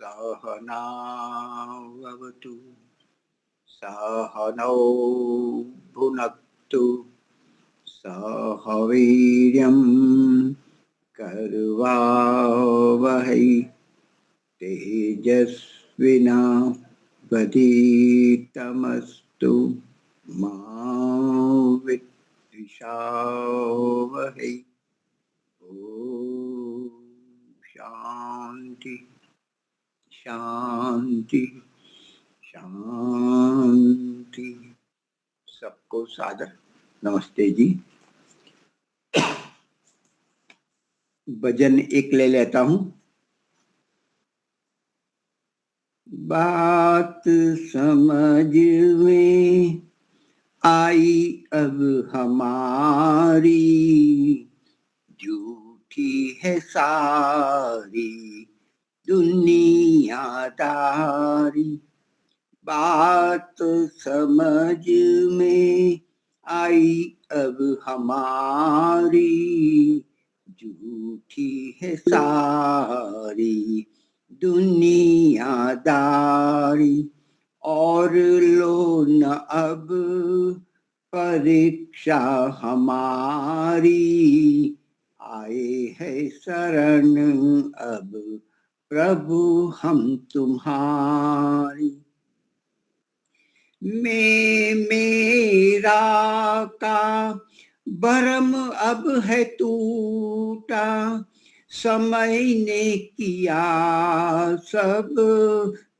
सहनावतु सहनौ भुनक्तु सह वीर्यं कर्वावहै तेजस्विनावधीतमस्तु मा विद्विषावहै। ओम शांति शांति शांति। सबको सादर नमस्ते जी। भजन एक ले लेता हूँ। बात समझ में आई अब हमारी, झूठी है सारी दुनियादारी। बात समझ में आई अब हमारी, झूठी है सारी दुनियादारी। और लो न अब परीक्षा हमारी, आए है शरण अब प्रभु हम तुम्हारी। मेरा का भरम अब है टूटा, समय ने किया सब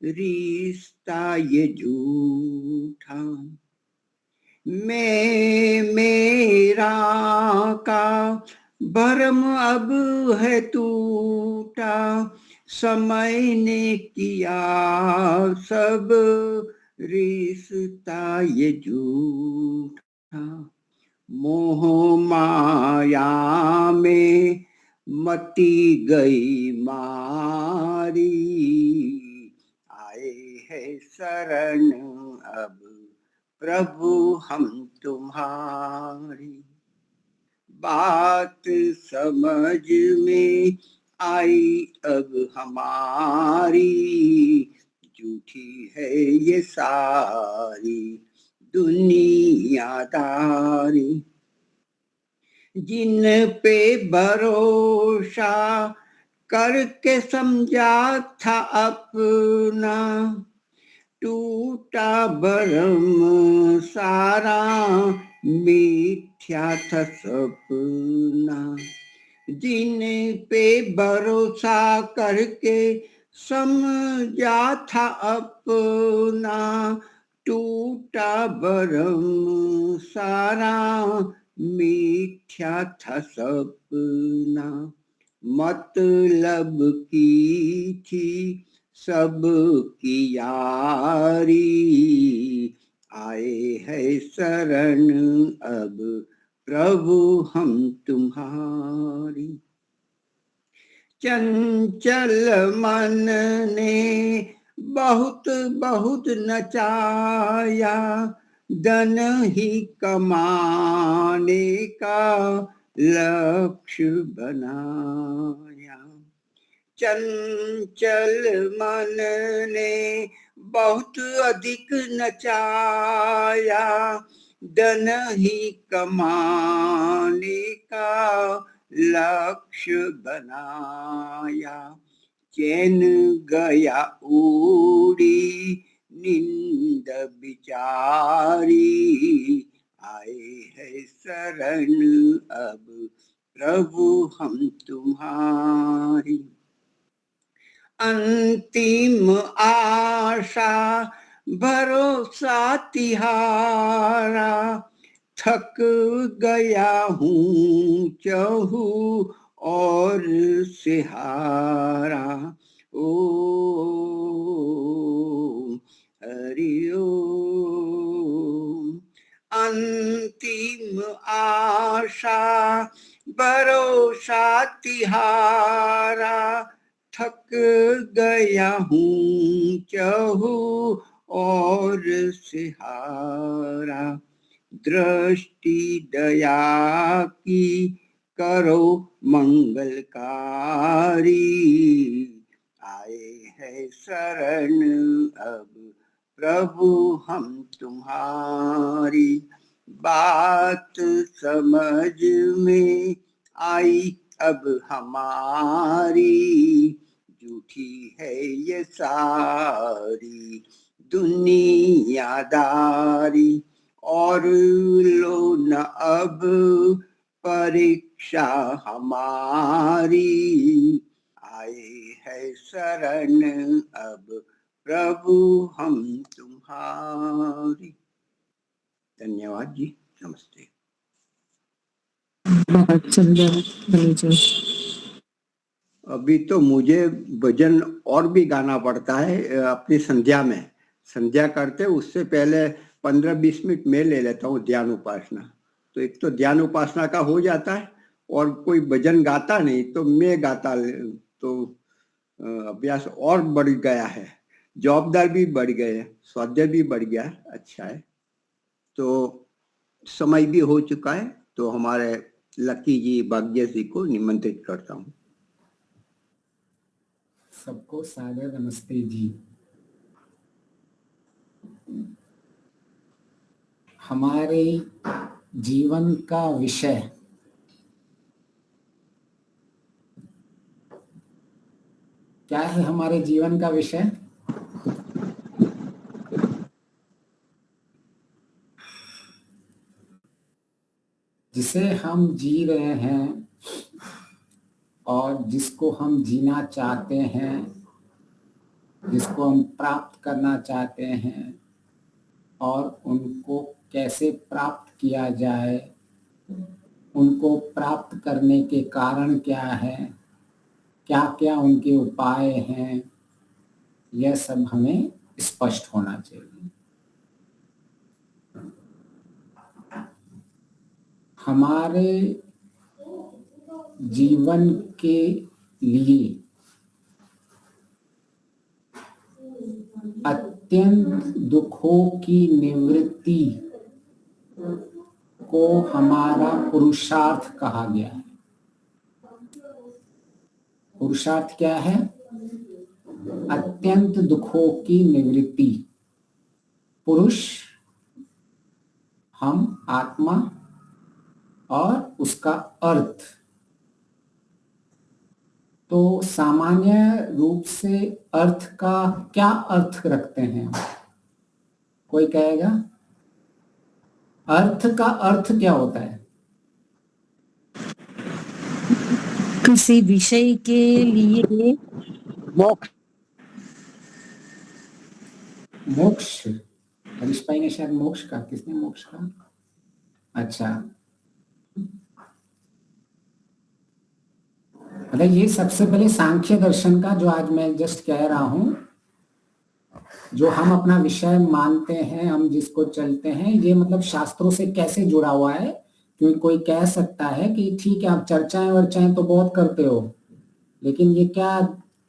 रिश्ता ये झूठा। मेरा का भरम अब है टूटा, समय ने किया सब रिश्ता ये झूठा। मोह माया में मती गई मारी, आए है शरण अब प्रभु हम तुम्हारी। बात समझ में आई अब हमारी, झूठी है ये सारी दुनियादारी। जिन पे भरोसा करके समझा था अपना, टूटा भरम सारा मिथ्या था सपना। जिन पे भरोसा करके समझा था अपना, टूटा भरम सारा मिथ्या था सपना। मतलब की थी सब की यारी, आए है शरण अब प्रभु हम तुम्हारी। चंचल मन ने बहुत बहुत नचाया, धन ही कमाने का लक्ष्य बनाया। चंचल मन ने बहुत अधिक नचाया, धन ही कमाने का लक्ष्य बनाया। चैन गया उड़ी नींद बिचारी, आए है शरण अब प्रभु हम तुम्हारी। अंतिम आशा भरोसा तिहारा, थक गया हूँ चहु और से हारा। ओ हरि ओम। अंतिम आशा भरोसा तिहारा, थक गया हूँ चहु और से हारा। दृष्टि दया की करो मंगलकारी, आए है शरण अब प्रभु हम तुम्हारी, बात समझ में आई अब हमारी, झूठी है ये सारी दुनियादारी, और लो न अब परीक्षा हमारी, आए है शरण अब प्रभु हम तुम्हारी। धन्यवाद जी, नमस्ते। बहुत सुंदर जी। अभी तो मुझे भजन और भी गाना पड़ता है अपनी संध्या में, संध्या करते उससे पहले 15-20 मिनट मैं ले लेता हूँ ध्यान उपासना। तो एक तो ध्यान उपासना का हो जाता है और कोई भजन गाता नहीं तो मैं गाता, तो अभ्यास और बढ़ गया है, जवाबदार भी बढ़ गए, स्वाध्याय भी बढ़ गया, अच्छा है। तो समय भी हो चुका है, तो हमारे लकी जी भाग्य जी को निमंत्रित करता हूँ। सबको सादर नमस्ते जी। हमारे जीवन का विषय क्या है? हमारे जीवन का विषय जिसे हम जी रहे हैं और जिसको हम जीना चाहते हैं, जिसको हम प्राप्त करना चाहते हैं, और उनको कैसे प्राप्त किया जाए, उनको प्राप्त करने के कारण क्या है, क्या क्या उनके उपाय हैं, यह सब हमें स्पष्ट होना चाहिए। हमारे जीवन के लिए अत्यंत दुखों की निवृत्ति को हमारा पुरुषार्थ कहा गया है। पुरुषार्थ क्या है? अत्यंत दुखों की निवृत्ति। पुरुष हम, आत्मा, और उसका अर्थ। तो सामान्य रूप से अर्थ का क्या अर्थ रखते हैं? कोई कहेगा अर्थ का अर्थ क्या होता है? किसी विषय के लिए मोक्ष। मोक्ष। हरीश भाई ने शायद मोक्ष का, किसने मोक्ष का? अच्छा, मतलब ये सबसे पहले सांख्य दर्शन का जो आज मैं जस्ट कह रहा हूं, जो हम अपना विषय मानते हैं, हम जिसको चलते हैं, ये मतलब शास्त्रों से कैसे जुड़ा हुआ है। क्योंकि कोई कह सकता है कि ठीक है आप चर्चाएं वर्चाएं तो बहुत करते हो, लेकिन ये क्या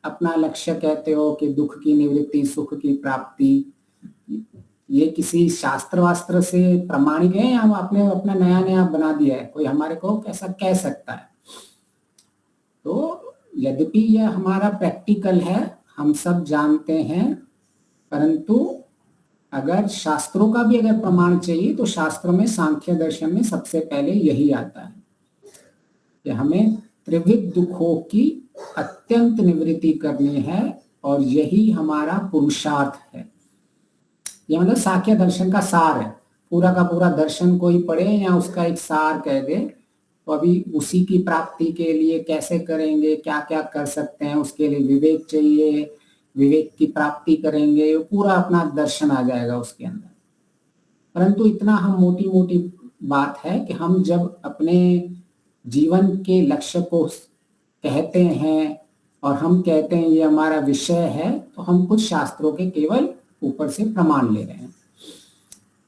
अपना लक्ष्य कहते हो कि दुख की निवृत्ति, सुख की प्राप्ति, ये किसी शास्त्र वास्त्र से प्रमाणिक है या आपने अपना नया नया बना दिया है? कोई हमारे को कैसा कह सकता है? तो यद्यपि यह हमारा प्रैक्टिकल है, हम सब जानते हैं, परंतु अगर शास्त्रों का भी अगर प्रमाण चाहिए तो शास्त्रों में, सांख्य दर्शन में सबसे पहले यही आता है कि हमें त्रिविध दुखों की अत्यंत निवृत्ति करनी है और यही हमारा पुरुषार्थ है। यह मतलब सांख्य दर्शन का सार है। पूरा का पूरा दर्शन कोई पढ़े या उसका एक सार कह दे तो अभी उसी की प्राप्ति के लिए कैसे करेंगे, क्या क्या कर सकते हैं, उसके लिए विवेक चाहिए, विवेक की प्राप्ति करेंगे, पूरा अपना दर्शन आ जाएगा उसके अंदर। परंतु इतना हम मोटी मोटी बात है कि हम जब अपने जीवन के लक्ष्य को कहते हैं और हम कहते हैं ये हमारा विषय है, तो हम कुछ शास्त्रों के केवल ऊपर से प्रमाण ले रहे हैं।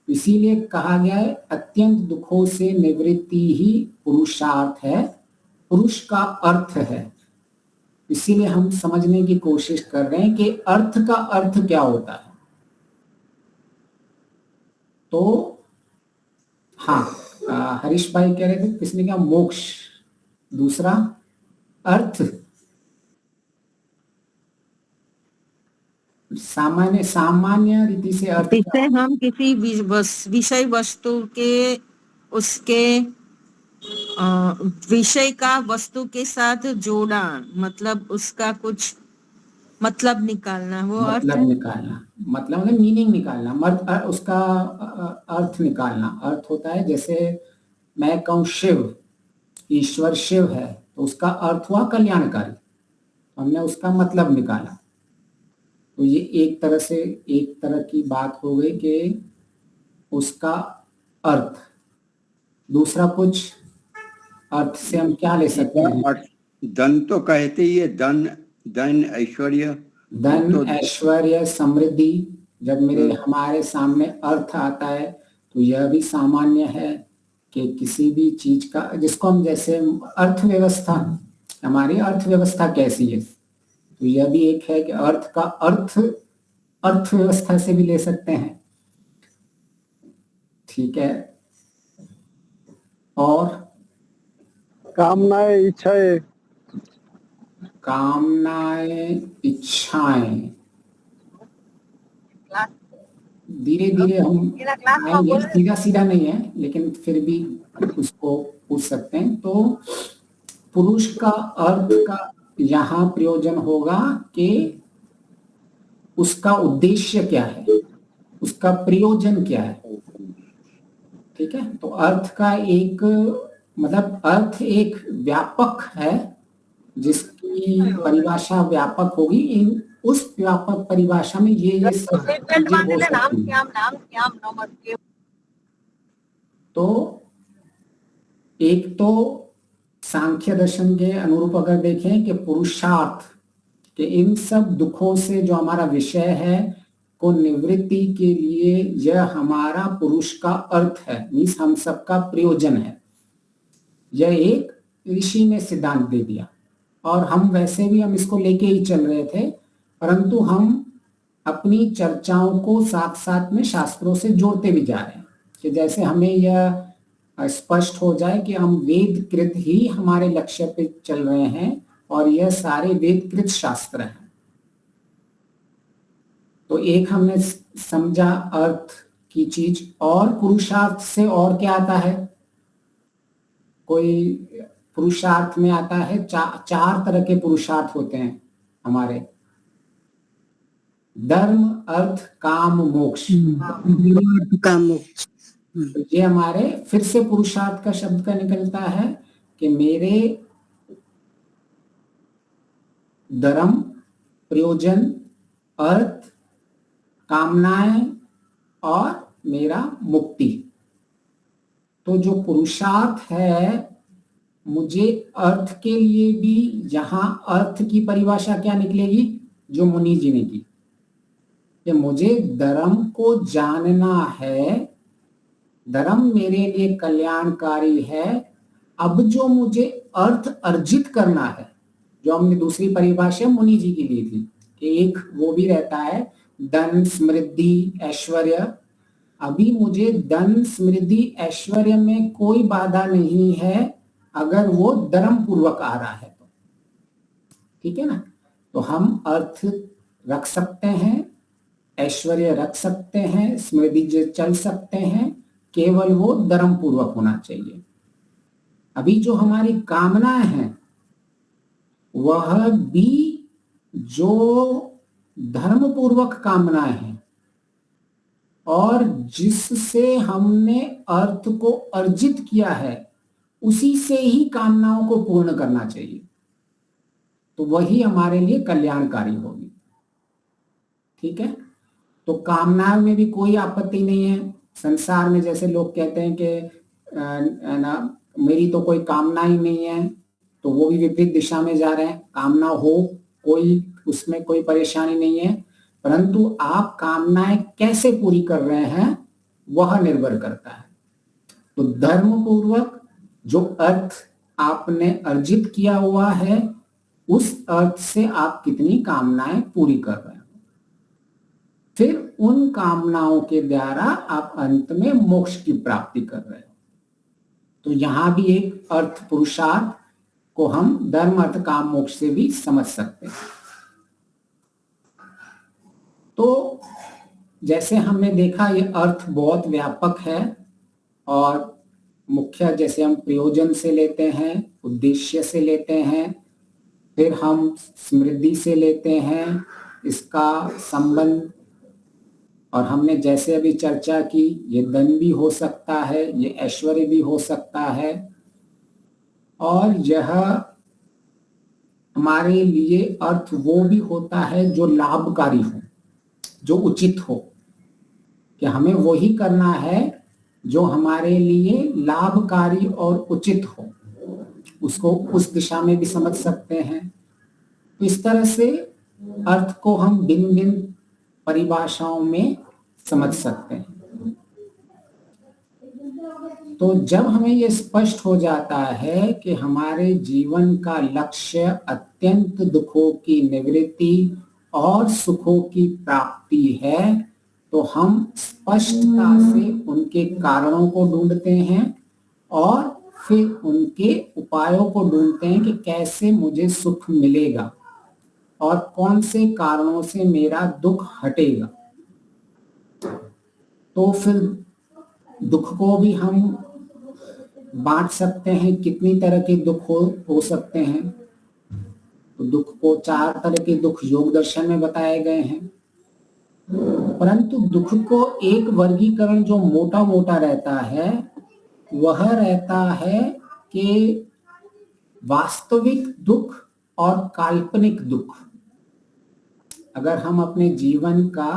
इसीलिए कहा गया है अत्यंत दुखों से निवृत्ति ही पुरुषार्थ है, पुरुष का अर्थ है। इसीलिए हम समझने की कोशिश कर रहे हैं कि अर्थ का अर्थ क्या होता है। तो हाँ, हरीश भाई कह रहे थे, किसने कहा मोक्ष, दूसरा अर्थ। सामान्य सामान्य रीति से अर्थ क्या जिससे हम किसी विषय वस्तु के उसके विषय का वस्तु के साथ जोड़ा, मतलब उसका कुछ मतलब निकालना, वो अर्थ मतलब है। निकालना, मतलब मीनिंग निकालना, उसका अर्थ निकालना। अर्थ होता है जैसे मैं कहूँ शिव, ईश्वर शिव है, तो उसका अर्थ हुआ कल्याणकारी, हमने उसका मतलब निकाला। तो ये एक तरह से एक तरह की बात हो गई कि उसका अर्थ। दूसरा कुछ अर्थ से हम क्या ले सकते हैं? और धन तो कहते ही है, धन, धन, ऐश्वर्य, धन, तो ऐश्वर्य, समृद्धि। जब मेरे हमारे सामने अर्थ आता है तो यह भी सामान्य है कि किसी भी चीज का, जिसको हम जैसे अर्थव्यवस्था, हमारी अर्थव्यवस्था कैसी है, तो यह भी एक है कि अर्थ का अर्थ अर्थव्यवस्था से भी ले सकते हैं। ठीक है। और कामनाएं, इच्छाएं, कामनाएं, इच्छाएं, धीरे धीरे हम आएंगे, सीधा सीधा नहीं है लेकिन फिर भी उसको पूछ सकते हैं। तो पुरुष का अर्थ का यहाँ प्रयोजन होगा कि उसका उद्देश्य क्या है, उसका प्रयोजन क्या है। ठीक है। तो अर्थ का एक मतलब अर्थ एक व्यापक है, जिसकी परिभाषा व्यापक होगी। इन उस व्यापक परिभाषा में ये सब चीजें हो सकती हैं। तो एक तो सांख्य दर्शन के अनुरूप अगर देखें कि पुरुषार्थ के इन सब दुखों से जो हमारा विषय है को निवृत्ति के लिए यह हमारा पुरुष का अर्थ है, मीन्स हम सबका प्रयोजन है। यह एक ऋषि ने सिद्धांत दे दिया और हम वैसे भी हम इसको लेके ही चल रहे थे, परंतु हम अपनी चर्चाओं को साथ साथ में शास्त्रों से जोड़ते भी जा रहे हैं कि जैसे हमें यह स्पष्ट हो जाए कि हम वेदकृत ही हमारे लक्ष्य पे चल रहे हैं और यह सारे वेदकृत शास्त्र हैं। तो एक हमने समझा अर्थ की चीज। और पुरुषार्थ से और क्या आता है? कोई पुरुषार्थ में आता है चार तरह के पुरुषार्थ होते हैं हमारे, धर्म, अर्थ, काम, मोक्ष। काम मोक्ष। तो ये हमारे फिर से पुरुषार्थ का शब्द का निकलता है कि मेरे धर्म, प्रयोजन, अर्थ, कामनाएं और मेरा मुक्ति। तो जो पुरुषार्थ है, मुझे अर्थ के लिए भी यहां अर्थ की परिभाषा क्या निकलेगी जो मुनि जी ने की, कि मुझे धर्म को जानना है, धर्म मेरे लिए कल्याणकारी है। अब जो मुझे अर्थ अर्जित करना है, जो हमने दूसरी परिभाषा मुनि जी की ली थी कि एक वो भी रहता है धन, समृद्धि, ऐश्वर्य। अभी मुझे धन, समृद्धि, ऐश्वर्य में कोई बाधा नहीं है अगर वो धर्म पूर्वक आ रहा है तो। ठीक है ना। तो हम अर्थ रख सकते हैं, ऐश्वर्य रख सकते हैं, स्मृति चल सकते हैं, केवल वो धर्म पूर्वक होना चाहिए। अभी जो हमारी कामनाएं हैं वह भी जो धर्म पूर्वक कामनाएं हैं और जिससे हमने अर्थ को अर्जित किया है उसी से ही कामनाओं को पूर्ण करना चाहिए, तो वही हमारे लिए कल्याणकारी होगी। ठीक है। तो कामनाओं में भी कोई आपत्ति नहीं है। संसार में जैसे लोग कहते हैं कि ना मेरी तो कोई कामना ही नहीं है, तो वो भी विपरीत दिशा में जा रहे हैं। कामना हो, कोई उसमें कोई परेशानी नहीं है, परंतु आप कामनाएं कैसे पूरी कर रहे हैं वह निर्भर करता है। तो धर्म पूर्वक जो अर्थ आपने अर्जित किया हुआ है उस अर्थ से आप कितनी कामनाएं पूरी कर रहे हैं, फिर उन कामनाओं के द्वारा आप अंत में मोक्ष की प्राप्ति कर रहे हो। तो यहां भी एक अर्थ पुरुषार्थ को हम धर्म, अर्थ, काम, मोक्ष से भी समझ सकते हैं। तो जैसे हमने देखा ये अर्थ बहुत व्यापक है और मुख्य जैसे हम प्रयोजन से लेते हैं, उद्देश्य से लेते हैं, फिर हम समृद्धि से लेते हैं इसका संबंध, और हमने जैसे अभी चर्चा की ये धन भी हो सकता है, ये ऐश्वर्य भी हो सकता है, और यह हमारे लिए अर्थ वो भी होता है जो लाभकारी हो, जो उचित हो, कि हमें वही करना है जो हमारे लिए लाभकारी और उचित हो, उसको उस दिशा में भी समझ सकते हैं। तो इस तरह से अर्थ को हम भिन्न भिन्न परिभाषाओं में समझ सकते हैं। तो जब हमें ये स्पष्ट हो जाता है कि हमारे जीवन का लक्ष्य अत्यंत दुखों की निवृत्ति और सुखों की प्राप्ति है, तो हम स्पष्टता से उनके कारणों को ढूंढते हैं और फिर उनके उपायों को ढूंढते हैं कि कैसे मुझे सुख मिलेगा और कौन से कारणों से मेरा दुख हटेगा। तो फिर दुख को भी हम बांट सकते हैं, कितनी तरह के दुख हो सकते हैं। तो दुख को 4 तरह के दुख योग दर्शन में बताए गए हैं, परंतु दुख को एक वर्गीकरण जो मोटा मोटा रहता है वह रहता है कि वास्तविक दुख और काल्पनिक दुख। अगर हम अपने जीवन का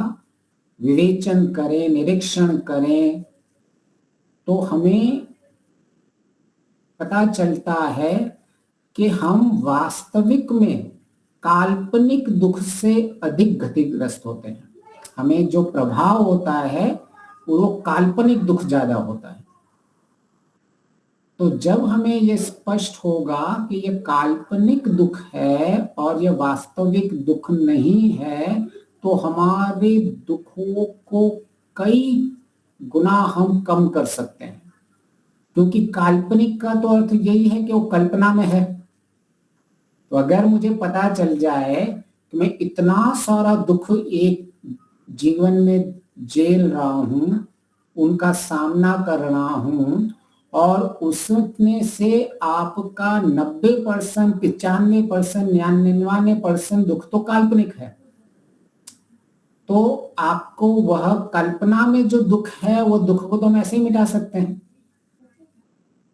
विवेचन करें, निरीक्षण करें, तो हमें पता चलता है कि हम वास्तविक में काल्पनिक दुख से अधिक क्षतिग्रस्त होते हैं। हमें जो प्रभाव होता है वो काल्पनिक दुख ज्यादा होता है। तो जब हमें ये स्पष्ट होगा कि ये काल्पनिक दुख है और ये वास्तविक दुख नहीं है, तो हमारे दुखों को कई गुना हम कम कर सकते हैं, क्योंकि काल्पनिक का तो अर्थ यही है कि वो कल्पना में है। तो अगर मुझे पता चल जाए कि मैं इतना सारा दुख एक जीवन में झेल रहा हूं, उनका सामना कर रहा हूं, और उसमें से आपका 90%, 95%, 99% दुख तो काल्पनिक है, तो आपको वह कल्पना में जो दुख है वो दुख को तो हम ऐसे ही मिटा सकते हैं।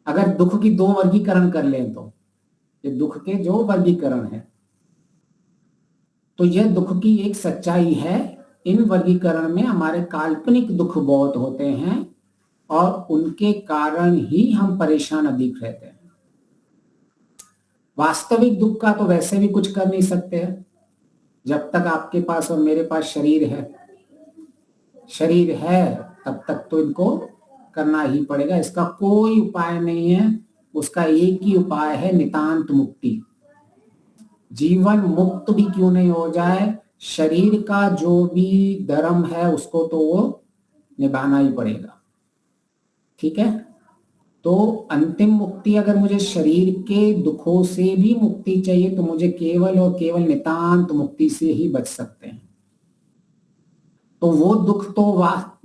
अगर दुख की 2 वर्गीकरण कर लें तो ये दुख के जो वर्गीकरण है, तो यह दुख की एक सच्चाई है। इन वर्गीकरण में हमारे काल्पनिक दुख बहुत होते हैं और उनके कारण ही हम परेशान अधिक रहते हैं। वास्तविक दुख का तो वैसे भी कुछ कर नहीं सकते हैं। जब तक आपके पास और मेरे पास शरीर है तब तक तो इनको करना ही पड़ेगा, इसका कोई उपाय नहीं है। उसका एक ही उपाय है, नितांत मुक्ति। जीवन मुक्त भी क्यों नहीं हो जाए, शरीर का जो भी धर्म है उसको तो वो निभाना ही पड़ेगा। ठीक है, तो अंतिम मुक्ति, अगर मुझे शरीर के दुखों से भी मुक्ति चाहिए तो मुझे केवल और केवल नितांत मुक्ति से ही बच सकते हैं। तो वो दुख तो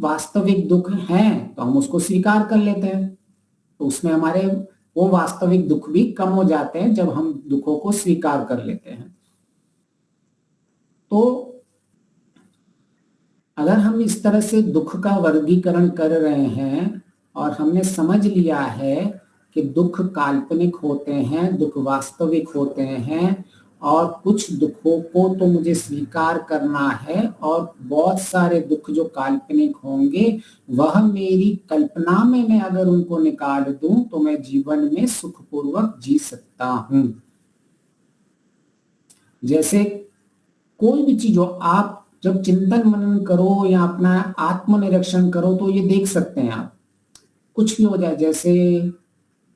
वास्तविक दुख हैं, तो हम उसको स्वीकार कर लेते हैं, तो उसमें हमारे वो वास्तविक दुख भी कम हो जाते हैं जब हम दुखों को स्वीकार कर लेते हैं। तो अगर हम इस तरह से दुख का वर्गीकरण कर रहे हैं और हमने समझ लिया है कि दुख काल्पनिक होते हैं, दुख वास्तविक होते हैं, और कुछ दुखों को तो मुझे स्वीकार करना है, और बहुत सारे दुख जो काल्पनिक होंगे वह मेरी कल्पना में मैं अगर उनको निकाल दूं तो मैं जीवन में सुखपूर्वक जी सकता हूं। जैसे कोई भी चीज हो, आप जब चिंतन मनन करो या अपना आत्मनिरीक्षण करो तो ये देख सकते हैं आप, कुछ भी हो जाए, जैसे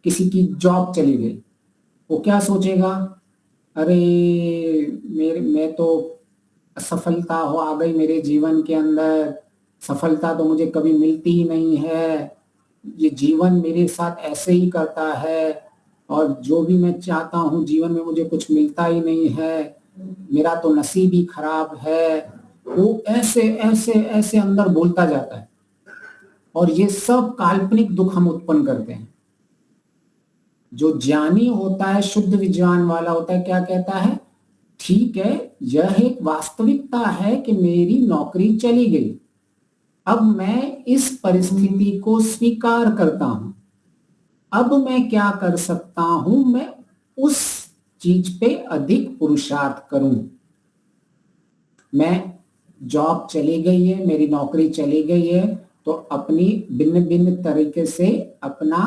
किसी की जॉब चली गई, वो क्या सोचेगा, अरे मैं तो असफलता आ गई मेरे जीवन के अंदर, सफलता तो मुझे कभी मिलती ही नहीं है, ये जीवन मेरे साथ ऐसे ही करता है, और जो भी मैं चाहता हूँ जीवन में मुझे कुछ मिलता ही नहीं है, मेरा तो नसीब ही खराब है, वो ऐसे ऐसे ऐसे अंदर बोलता जाता है, और ये सब काल्पनिक दुख हम उत्पन्न करते हैं। जो ज्ञानी होता है, शुद्ध विज्ञान वाला होता है, क्या कहता है? ठीक है, यह एक वास्तविकता है कि मेरी नौकरी चली गई, अब मैं इस परिस्थिति को स्वीकार करता हूं। अब मैं क्या कर सकता हूं? मैं उस चीज पे अधिक पुरुषार्थ करूं। मैं जॉब चली गई है, मेरी नौकरी चली गई है, तो अपनी भिन्न भिन्न तरीके से अपना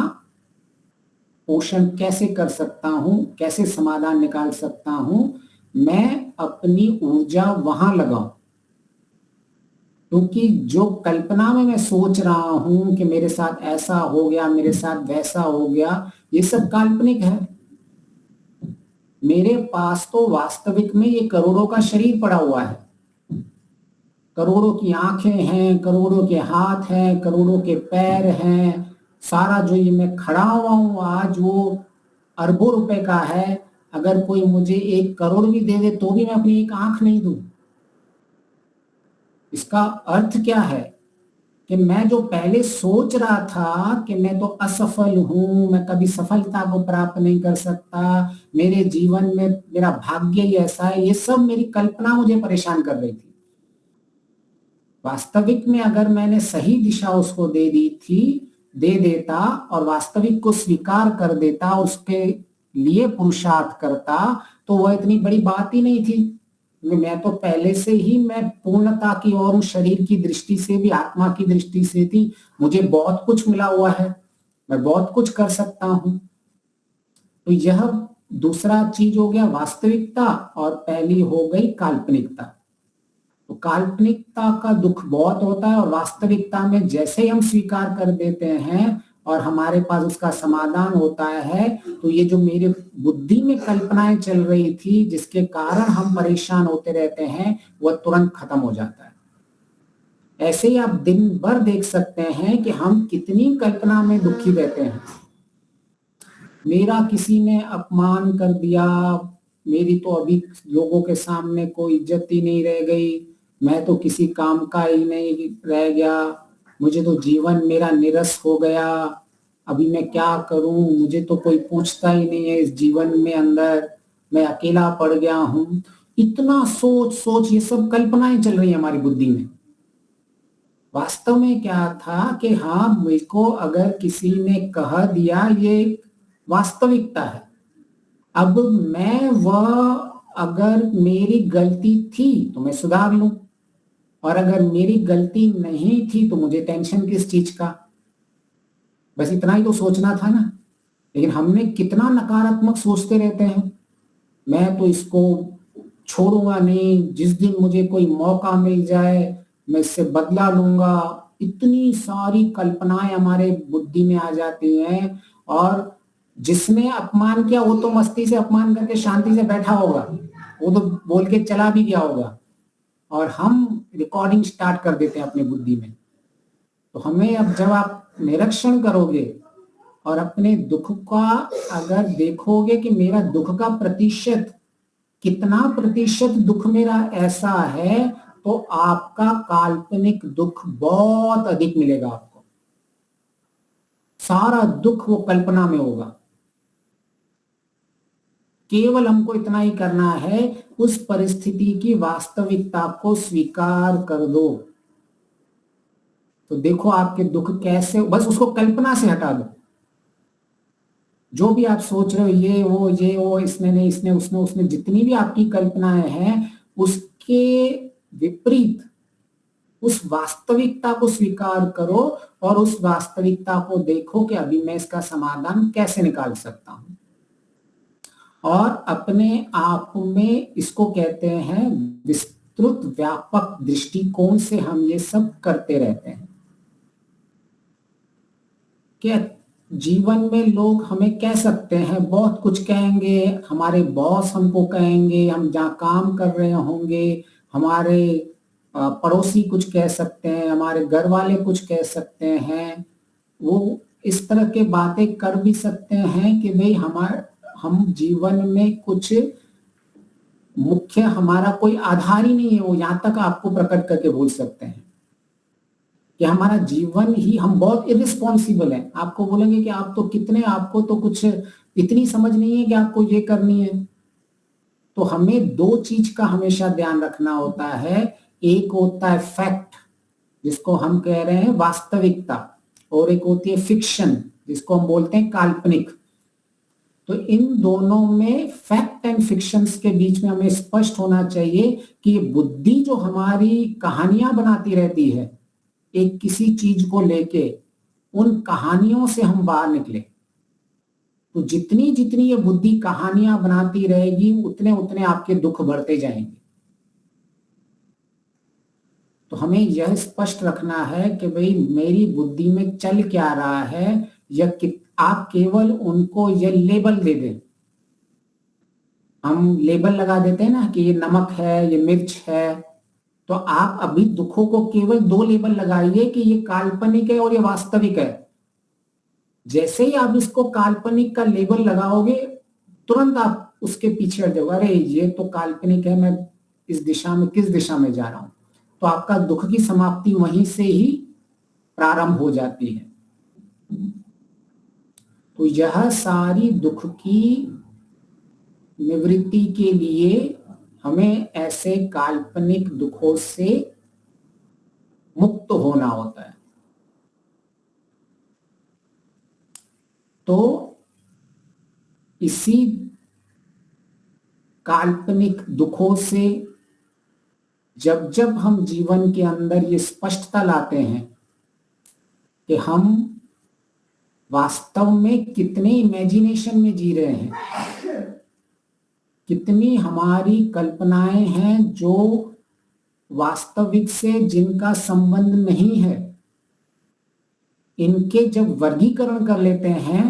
पोषण कैसे कर सकता हूं, कैसे समाधान निकाल सकता हूं, मैं अपनी ऊर्जा वहां लगाऊं। क्योंकि जो कल्पना में मैं सोच रहा हूं कि मेरे साथ ऐसा हो गया, मेरे साथ वैसा हो गया, ये सब काल्पनिक है। मेरे पास तो वास्तविक में ये करोड़ों का शरीर पड़ा हुआ है, करोड़ों की आंखें हैं, करोड़ों के हाथ हैं, करोड़ों के पैर हैं। सारा जो ये मैं खड़ा हुआ हूं आज, वो अरबों रुपए का है। अगर कोई मुझे 1 करोड़ भी दे दे तो भी मैं अपनी एक आंख नहीं दूं। इसका अर्थ क्या है? कि मैं जो पहले सोच रहा था कि मैं तो असफल हूं, मैं कभी सफलता को प्राप्त नहीं कर सकता, मेरे जीवन में मेरा भाग्य ही ऐसा है, ये सब मेरी कल्पना मुझे परेशान कर रही थी। वास्तविक में अगर मैंने सही दिशा उसको दे दी थी, दे देता और वास्तविक को स्वीकार कर देता, उसके लिए पुरुषार्थ करता, तो वह इतनी बड़ी बात ही नहीं थी। मैं तो पहले से ही मैं पूर्णता की ओर हूं, शरीर की दृष्टि से भी, आत्मा की दृष्टि से थी। मुझे बहुत कुछ मिला हुआ है, मैं बहुत कुछ कर सकता हूं। तो यह दूसरा चीज हो गया वास्तविकता, और पहली हो गई काल्पनिकता। तो काल्पनिकता का दुख बहुत होता है, और वास्तविकता में जैसे हम स्वीकार कर देते हैं और हमारे पास उसका समाधान होता है, तो ये जो मेरे बुद्धि में कल्पनाएं चल रही थी, जिसके कारण हम परेशान होते रहते हैं, वह तुरंत खत्म हो जाता है। ऐसे ही आप दिन भर देख सकते हैं कि हम कितनी कल्पना में दुखी रहते हैं। मेरा किसी ने अपमान कर दिया, मेरी तो अभी लोगों के सामने कोई इज्जत ही नहीं रह गई, मैं तो किसी काम का ही नहीं रह गया, मुझे तो जीवन मेरा निरस हो गया, अभी मैं क्या करूं, मुझे तो कोई पूछता ही नहीं है इस जीवन में अंदर, मैं अकेला पड़ गया हूं। इतना सोच सोच ये सब कल्पनाएं चल रही है हमारी बुद्धि में। वास्तव में क्या था कि हाँ, मुझे को अगर किसी ने कह दिया, ये वास्तविकता है। अब मैं वह, अगर मेरी गलती थी तो मैं सुधार लूं, और अगर मेरी गलती नहीं थी तो मुझे टेंशन किस चीज का। बस इतना ही तो सोचना था ना। लेकिन हमने कितना नकारात्मक सोचते रहते हैं। मैं तो इसको छोड़ूंगा नहीं, जिस दिन मुझे कोई मौका मिल जाए मैं इससे बदला लूंगा। इतनी सारी कल्पनाएं हमारे बुद्धि में आ जाती हैं, और जिसने अपमान किया वो तो मस्ती से अपमान करके शांति से बैठा होगा, वो तो बोल के चला भी गया होगा, और हम रिकॉर्डिंग स्टार्ट कर देते हैं अपनी बुद्धि में। तो हमें अब जब आप निरीक्षण करोगे और अपने दुख का अगर देखोगे कि मेरा दुख का प्रतिशत, कितना प्रतिशत दुख मेरा ऐसा है, तो आपका काल्पनिक दुख बहुत अधिक मिलेगा आपको। सारा दुख वो कल्पना में होगा। केवल हमको इतना ही करना है, उस परिस्थिति की वास्तविकता को स्वीकार कर दो। तो देखो आपके दुख कैसे, बस उसको कल्पना से हटा दो। जो भी आप सोच रहे हो, ये वो, इसने नहीं, इसने, उसने, जितनी भी आपकी कल्पनाएं हैं, उसके विपरीत उस वास्तविकता को स्वीकार करो, और उस वास्तविकता को देखो कि अभी मैं इसका समाधान कैसे निकाल सकता हूं। और अपने आप में, इसको कहते हैं विस्तृत व्यापक दृष्टिकोण से हम ये सब करते रहते हैं। क्या जीवन में लोग हमें कह सकते हैं, बहुत कुछ कहेंगे, हमारे बॉस हमको कहेंगे, हम जहाँ काम कर रहे होंगे, हमारे पड़ोसी कुछ कह सकते हैं, हमारे घर वाले कुछ कह सकते हैं। वो इस तरह के बातें कर भी सकते हैं कि भाई हम जीवन में कुछ मुख्य हमारा कोई आधार ही नहीं है, वो यहाँ तक आपको प्रकट करके बोल सकते हैं कि हमारा जीवन ही, हम बहुत इरिस्पॉन्सिबल हैं। आपको बोलेंगे कि आप तो कितने, आपको तो कुछ इतनी समझ नहीं है कि आपको ये करनी है। तो हमें दो चीज का हमेशा ध्यान रखना होता है। एक होता है फैक्ट, जिसको हम कह रहे हैं वास्तविकता, और एक होती है फिक्शन, जिसको हम बोलते हैं काल्पनिक। तो इन दोनों में, फैक्ट एंड फिक्शंस के बीच में हमें स्पष्ट होना चाहिए कि बुद्धि जो हमारी कहानियां बनाती रहती है एक किसी चीज को लेके, उन कहानियों से हम बाहर निकले। तो जितनी जितनी ये बुद्धि कहानियां बनाती रहेगी, उतने उतने आपके दुख बढ़ते जाएंगे। तो हमें यह स्पष्ट रखना है कि भाई मेरी बुद्धि में चल क्या रहा है, या आप केवल उनको ये लेबल दे दें। हम लेबल लगा देते हैं ना कि ये नमक है, ये मिर्च है। तो आप अभी दुखों को केवल दो लेबल लगाइए कि ये काल्पनिक है और ये वास्तविक है। जैसे ही आप इसको काल्पनिक का लेबल लगाओगे, तुरंत आप उसके पीछे हट जाओगे, अरे ये तो काल्पनिक है, मैं इस दिशा में, किस दिशा में जा रहा हूं। तो आपका दुख की समाप्ति वहीं से ही प्रारंभ हो जाती है। तो यह सारी दुख की निवृत्ति के लिए हमें ऐसे काल्पनिक दुखों से मुक्त होना होता है। तो इसी काल्पनिक दुखों से जब जब हम जीवन के अंदर ये स्पष्टता लाते हैं कि हम वास्तव में कितने इमेजिनेशन में जी रहे हैं, कितनी हमारी कल्पनाएं हैं जो वास्तविक से जिनका संबंध नहीं है, इनके जब वर्गीकरण कर लेते हैं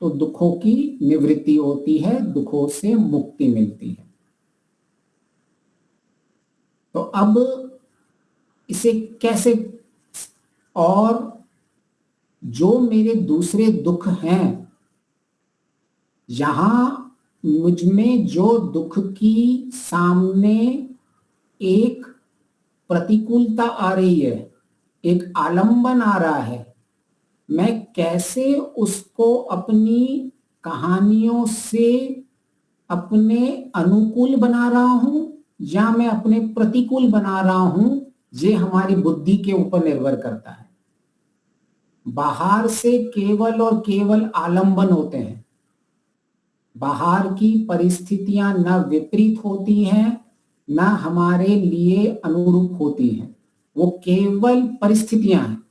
तो दुखों की निवृत्ति होती है, दुखों से मुक्ति मिलती है। तो अब इसे कैसे, और जो मेरे दूसरे दुख हैं, यहां मुझ में जो दुख की सामने एक प्रतिकूलता आ रही है, एक आलंबन आ रहा है, मैं कैसे उसको अपनी कहानियों से अपने अनुकूल बना रहा हूं या मैं अपने प्रतिकूल बना रहा हूं, ये हमारी बुद्धि के ऊपर निर्भर करता है। बाहर से केवल और केवल आलंबन होते हैं। बाहर की परिस्थितियां न विपरीत होती हैं, न हमारे लिए अनुरूप होती हैं। वो केवल परिस्थितियां हैं,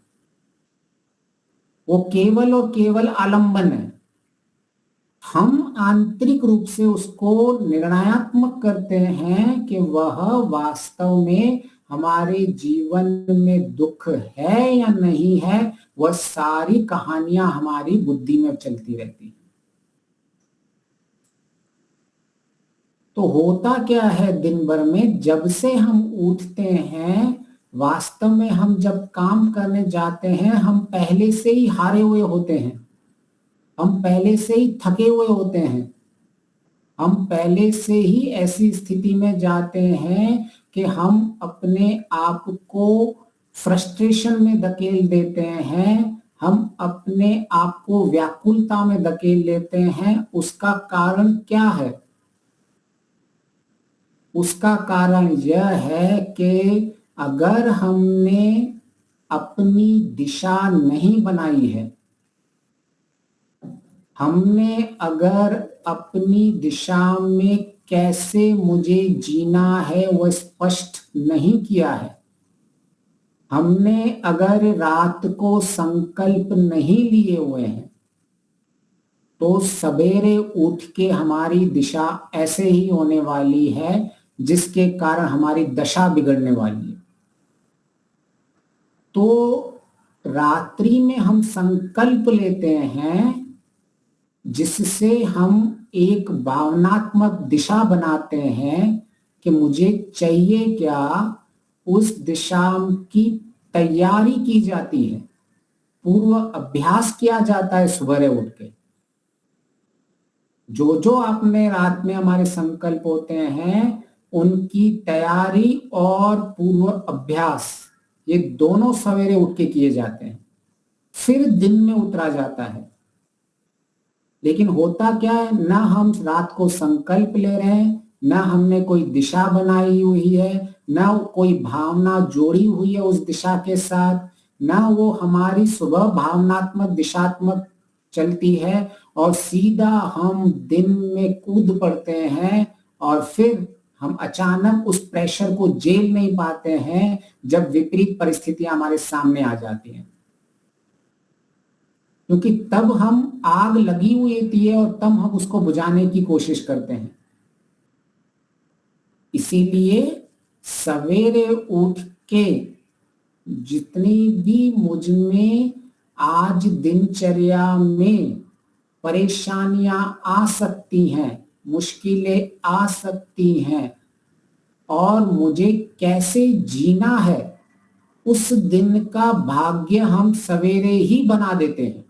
वो केवल और केवल आलंबन है। हम आंतरिक रूप से उसको निर्णयात्मक करते हैं कि वह वास्तव में हमारे जीवन में दुख है या नहीं है। वह सारी कहानियां हमारी बुद्धि में चलती रहती हैं। तो होता क्या है दिन भर में, जब से हम उठते हैं, वास्तव में हम जब काम करने जाते हैं, हम पहले से ही हारे हुए होते हैं, हम पहले से ही थके हुए होते हैं, हम पहले से ही ऐसी स्थिति में जाते हैं कि हम अपने आप को फ्रस्ट्रेशन में धकेल देते हैं, हम अपने आप को व्याकुलता में धकेल लेते हैं। उसका कारण क्या है? उसका कारण यह है कि अगर हमने अपनी दिशा नहीं बनाई है, हमने अगर अपनी दिशा में कैसे मुझे जीना है वह स्पष्ट नहीं किया है, हमने अगर रात को संकल्प नहीं लिए हुए हैं, तो सवेरे उठ के हमारी दिशा ऐसे ही होने वाली है जिसके कारण हमारी दशा बिगड़ने वाली है। तो रात्रि में हम संकल्प लेते हैं जिससे हम एक भावनात्मक दिशा बनाते हैं कि मुझे चाहिए क्या, उस दिशा की तैयारी की जाती है, पूर्व अभ्यास किया जाता है सुबह उठ के। जो जो आपने रात में हमारे संकल्प होते हैं, उनकी तैयारी और पूर्व अभ्यास ये दोनों सवेरे उठ के किए जाते हैं, फिर दिन में उतरा जाता है। लेकिन होता क्या है, ना हम रात को संकल्प ले रहे हैं, ना हमने कोई दिशा बनाई हुई है, ना कोई भावना जोड़ी हुई है उस दिशा के साथ, ना वो हमारी सुबह भावनात्मक दिशात्मक चलती है, और सीधा हम दिन में कूद पड़ते हैं, और फिर हम अचानक उस प्रेशर को झेल नहीं पाते हैं जब विपरीत परिस्थितियां हमारे सामने आ जाती हैं। क्योंकि तब हम आग लगी हुई होती है और तब हम उसको बुझाने की कोशिश करते हैं। इसीलिए सवेरे उठ के जितनी भी मुझ में आज दिनचर्या में परेशानियां आ सकती हैं, मुश्किलें आ सकती हैं, और मुझे कैसे जीना है, उस दिन का भाग्य हम सवेरे ही बना देते हैं।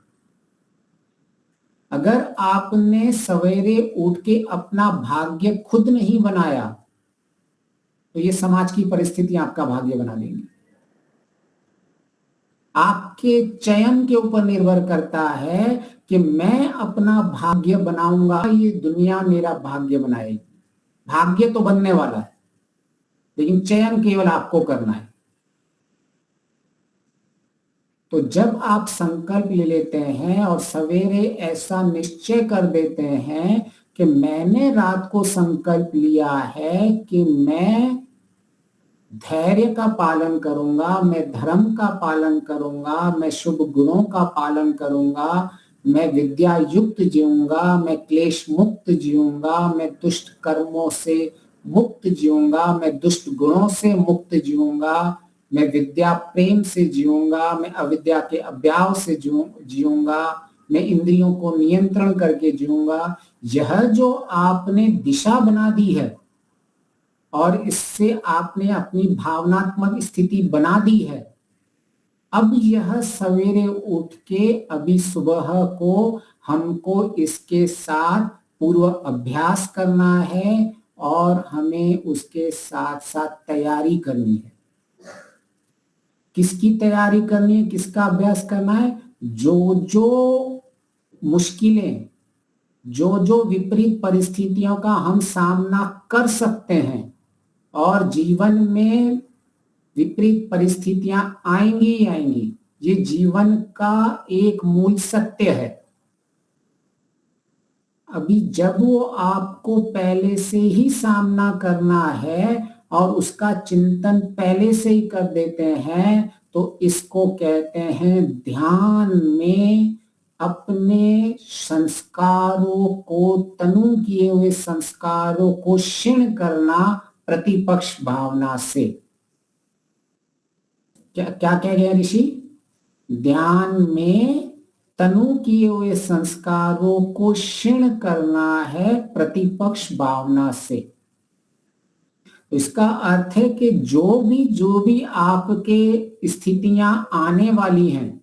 अगर आपने सवेरे उठ के अपना भाग्य खुद नहीं बनाया, तो ये समाज की परिस्थितियां आपका भाग्य बना देंगी। आपके चयन के ऊपर निर्भर करता है कि मैं अपना भाग्य बनाऊंगा, ये दुनिया मेरा भाग्य बनाएगी। भाग्य तो बनने वाला है, लेकिन चयन केवल आपको करना है। तो जब आप संकल्प ले लेते हैं और सवेरे ऐसा निश्चय कर देते हैं कि मैंने रात को संकल्प लिया है कि मैं धैर्य का पालन करूंगा, मैं धर्म का पालन करूंगा, मैं शुभ गुणों का पालन करूंगा, मैं विद्या युक्त जीऊंगा, मैं क्लेश मुक्त जीऊंगा, मैं दुष्ट कर्मों से मुक्त जीऊंगा, मैं दुष्ट गुणों से मुक्त जीऊंगा, मैं विद्या प्रेम से जीऊंगा, मैं अविद्या के अभ्यास से जीऊंगा, मैं इंद्रियों को नियंत्रण करके जीऊंगा। यह जो आपने दिशा बना दी है और इससे आपने अपनी भावनात्मक स्थिति बना दी है, अब यह सवेरे उठ के अभी सुबह को हमको इसके साथ पूर्व अभ्यास करना है और हमें उसके साथ साथ तैयारी करनी है। किसकी तैयारी करनी है, किसका अभ्यास करना है? जो जो मुश्किलें, जो जो विपरीत परिस्थितियों का हम सामना कर सकते हैं, और जीवन में विपरीत परिस्थितियां आएंगी ही आएंगी, ये जीवन का एक मूल सत्य है। अभी जब वो आपको पहले से ही सामना करना है और उसका चिंतन पहले से ही कर देते हैं, तो इसको कहते हैं ध्यान में अपने संस्कारों को, तनु किए हुए संस्कारों को क्षीण करना प्रतिपक्ष भावना से। क्या क्या कह गए ऋषि? ध्यान में तनु किए हुए संस्कारों को क्षीण करना है प्रतिपक्ष भावना से। इसका अर्थ है कि जो भी आपके स्थितियां आने वाली हैं,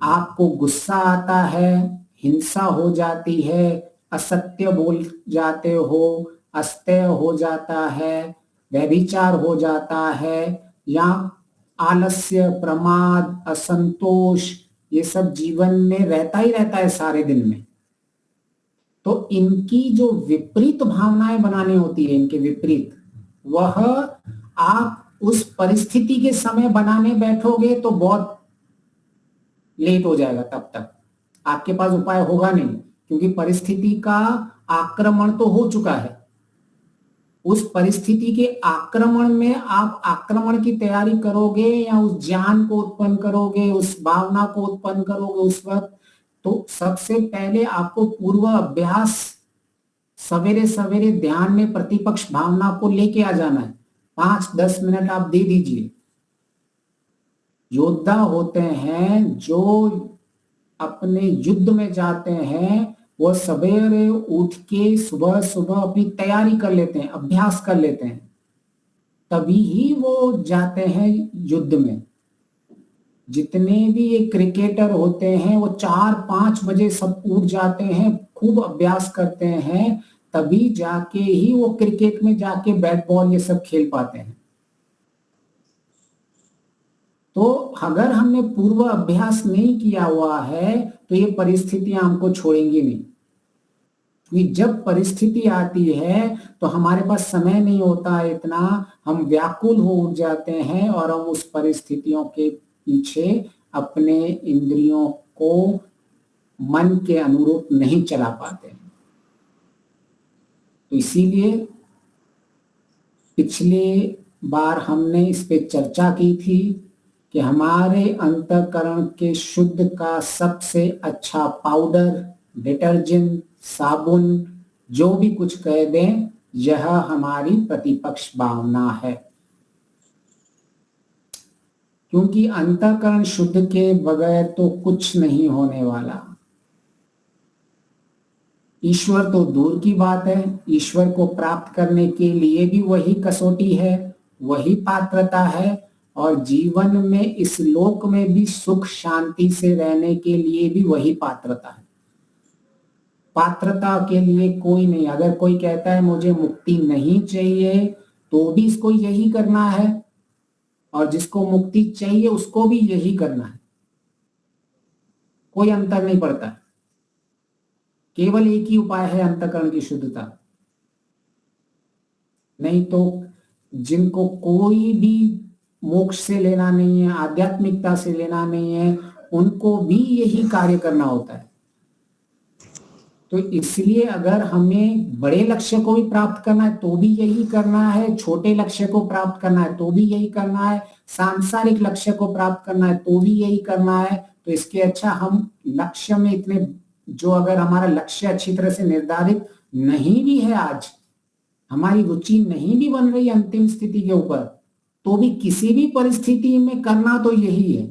आपको गुस्सा आता है, हिंसा हो जाती है, असत्य बोल जाते हो, अस्तेय हो जाता है, व्यभिचार हो जाता है, या आलस्य, प्रमाद, असंतोष, ये सब जीवन में रहता ही रहता है सारे दिन में। तो इनकी जो विपरीत भावनाएं बनानी होती है, इनके विपरीत, वह आप उस परिस्थिति के समय बनाने बैठोगे तो बहुत लेट हो जाएगा। तब तक आपके पास उपाय होगा नहीं, क्योंकि परिस्थिति का आक्रमण तो हो चुका है। उस परिस्थिति के आक्रमण में आप आक्रमण की तैयारी करोगे या उस ज्ञान को उत्पन्न करोगे, उस भावना को उत्पन्न करोगे उस वक्त, तो सबसे पहले आपको पूर्व अभ्यास सवेरे सवेरे ध्यान में प्रतिपक्ष भावना को लेके आ जाना है। 5-10 मिनट आप दे दीजिए। योद्धा होते हैं जो अपने युद्ध में जाते हैं, वो सवेरे उठ के सुबह सुबह अपनी तैयारी कर लेते हैं, अभ्यास कर लेते हैं, तभी ही वो जाते हैं युद्ध में। जितने भी ये क्रिकेटर होते हैं वो 4-5 बजे सब उठ जाते हैं, खूब अभ्यास करते हैं, तभी जाके ही वो क्रिकेट में जाके बैट बॉल ये सब खेल पाते हैं। तो अगर हमने पूर्व अभ्यास नहीं किया हुआ है तो ये परिस्थितियां हमको छोड़ेंगी नहीं। कि जब परिस्थिति आती है तो हमारे पास समय नहीं होता है इतना, हम व्याकुल हो उठ जाते हैं और हम उस परिस्थितियों के पीछे अपने इंद्रियों को मन के अनुरूप नहीं चला पाते। तो इसीलिए पिछले बार हमने इस पे चर्चा की थी कि हमारे अंतःकरण के शुद्ध का सबसे अच्छा पाउडर, डिटर्जेंट, साबुन, जो भी कुछ कह दें, यह हमारी प्रतिपक्ष भावना है। क्योंकि अंतःकरण शुद्ध के बगैर तो कुछ नहीं होने वाला। ईश्वर तो दूर की बात है, ईश्वर को प्राप्त करने के लिए भी वही कसौटी है, वही पात्रता है, और जीवन में इस लोक में भी सुख शांति से रहने के लिए भी वही पात्रता है। पात्रता के लिए कोई नहीं। अगर कोई कहता है मुझे मुक्ति नहीं चाहिए तो भी इसको यही करना है, और जिसको मुक्ति चाहिए उसको भी यही करना है। कोई अंतर नहीं पड़ता है। केवल एक ही उपाय है अंतःकरण की शुद्धता। नहीं तो जिनको कोई भी मोक्ष से लेना नहीं है, आध्यात्मिकता से लेना नहीं है, उनको भी यही कार्य करना होता है। तो इसलिए अगर हमें बड़े लक्ष्य को भी प्राप्त करना है तो भी यही करना है, छोटे लक्ष्य को प्राप्त करना है तो भी यही करना है, सांसारिक लक्ष्य को प्राप्त करना है तो भी यही करना है, तो इसके अच्छा हम लक्ष्य में इतने, जो अगर हमारा लक्ष्य अच्छी तरह से निर्धारित नहीं भी है, आज हमारी रुचि नहीं भी बन रही अंतिम स्थिति के ऊपर, तो भी किसी भी परिस्थिति में करना तो यही है।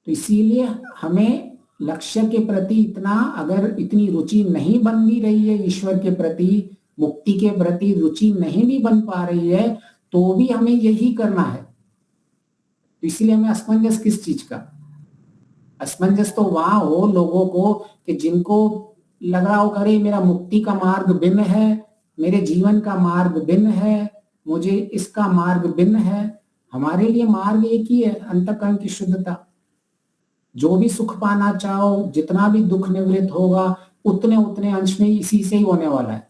तो इसीलिए हमें लक्ष्य के प्रति इतना, अगर इतनी रुचि नहीं बन भी रही है, ईश्वर के प्रति, मुक्ति के प्रति रुचि नहीं भी बन पा रही है, तो भी हमें यही करना है। तो इसलिए हमें असमंजस किस चीज का? असमंजस तो वहां हो लोगों को कि जिनको लग रहा हो अरे मेरा मुक्ति का मार्ग भिन्न है, मेरे जीवन का मार्ग भिन्न है, मुझे इसका मार्ग भिन्न है। हमारे लिए मार्ग एक ही है, अंतःकरण की शुद्धता। जो भी सुख पाना चाहो, जितना भी दुख निवृत्त होगा, उतने उतने अंश में इसी से ही होने वाला है।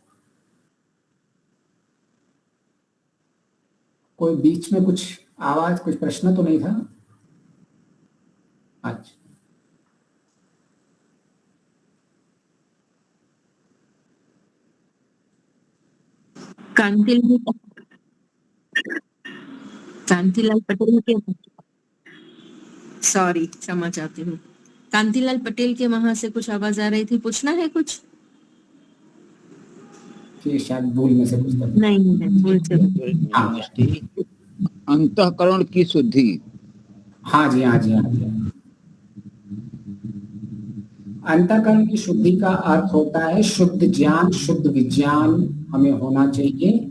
कोई बीच में कुछ आवाज, कुछ प्रश्न तो नहीं था? अच्छा, कांतिलाल पटेल के, सॉरी क्षमा चाहती हूँ, कांतिलाल पटेल के वहां से कुछ आवाज आ रही थी, पूछना है कुछ? शायद भूल में से कुछ नहीं है, भूल से। अंतःकरण की शुद्धि। हाँ जी, हाँ जी, हाँ जी। अंतःकरण की शुद्धि का अर्थ होता है शुद्ध ज्ञान, शुद्ध विज्ञान हमें होना चाहिए।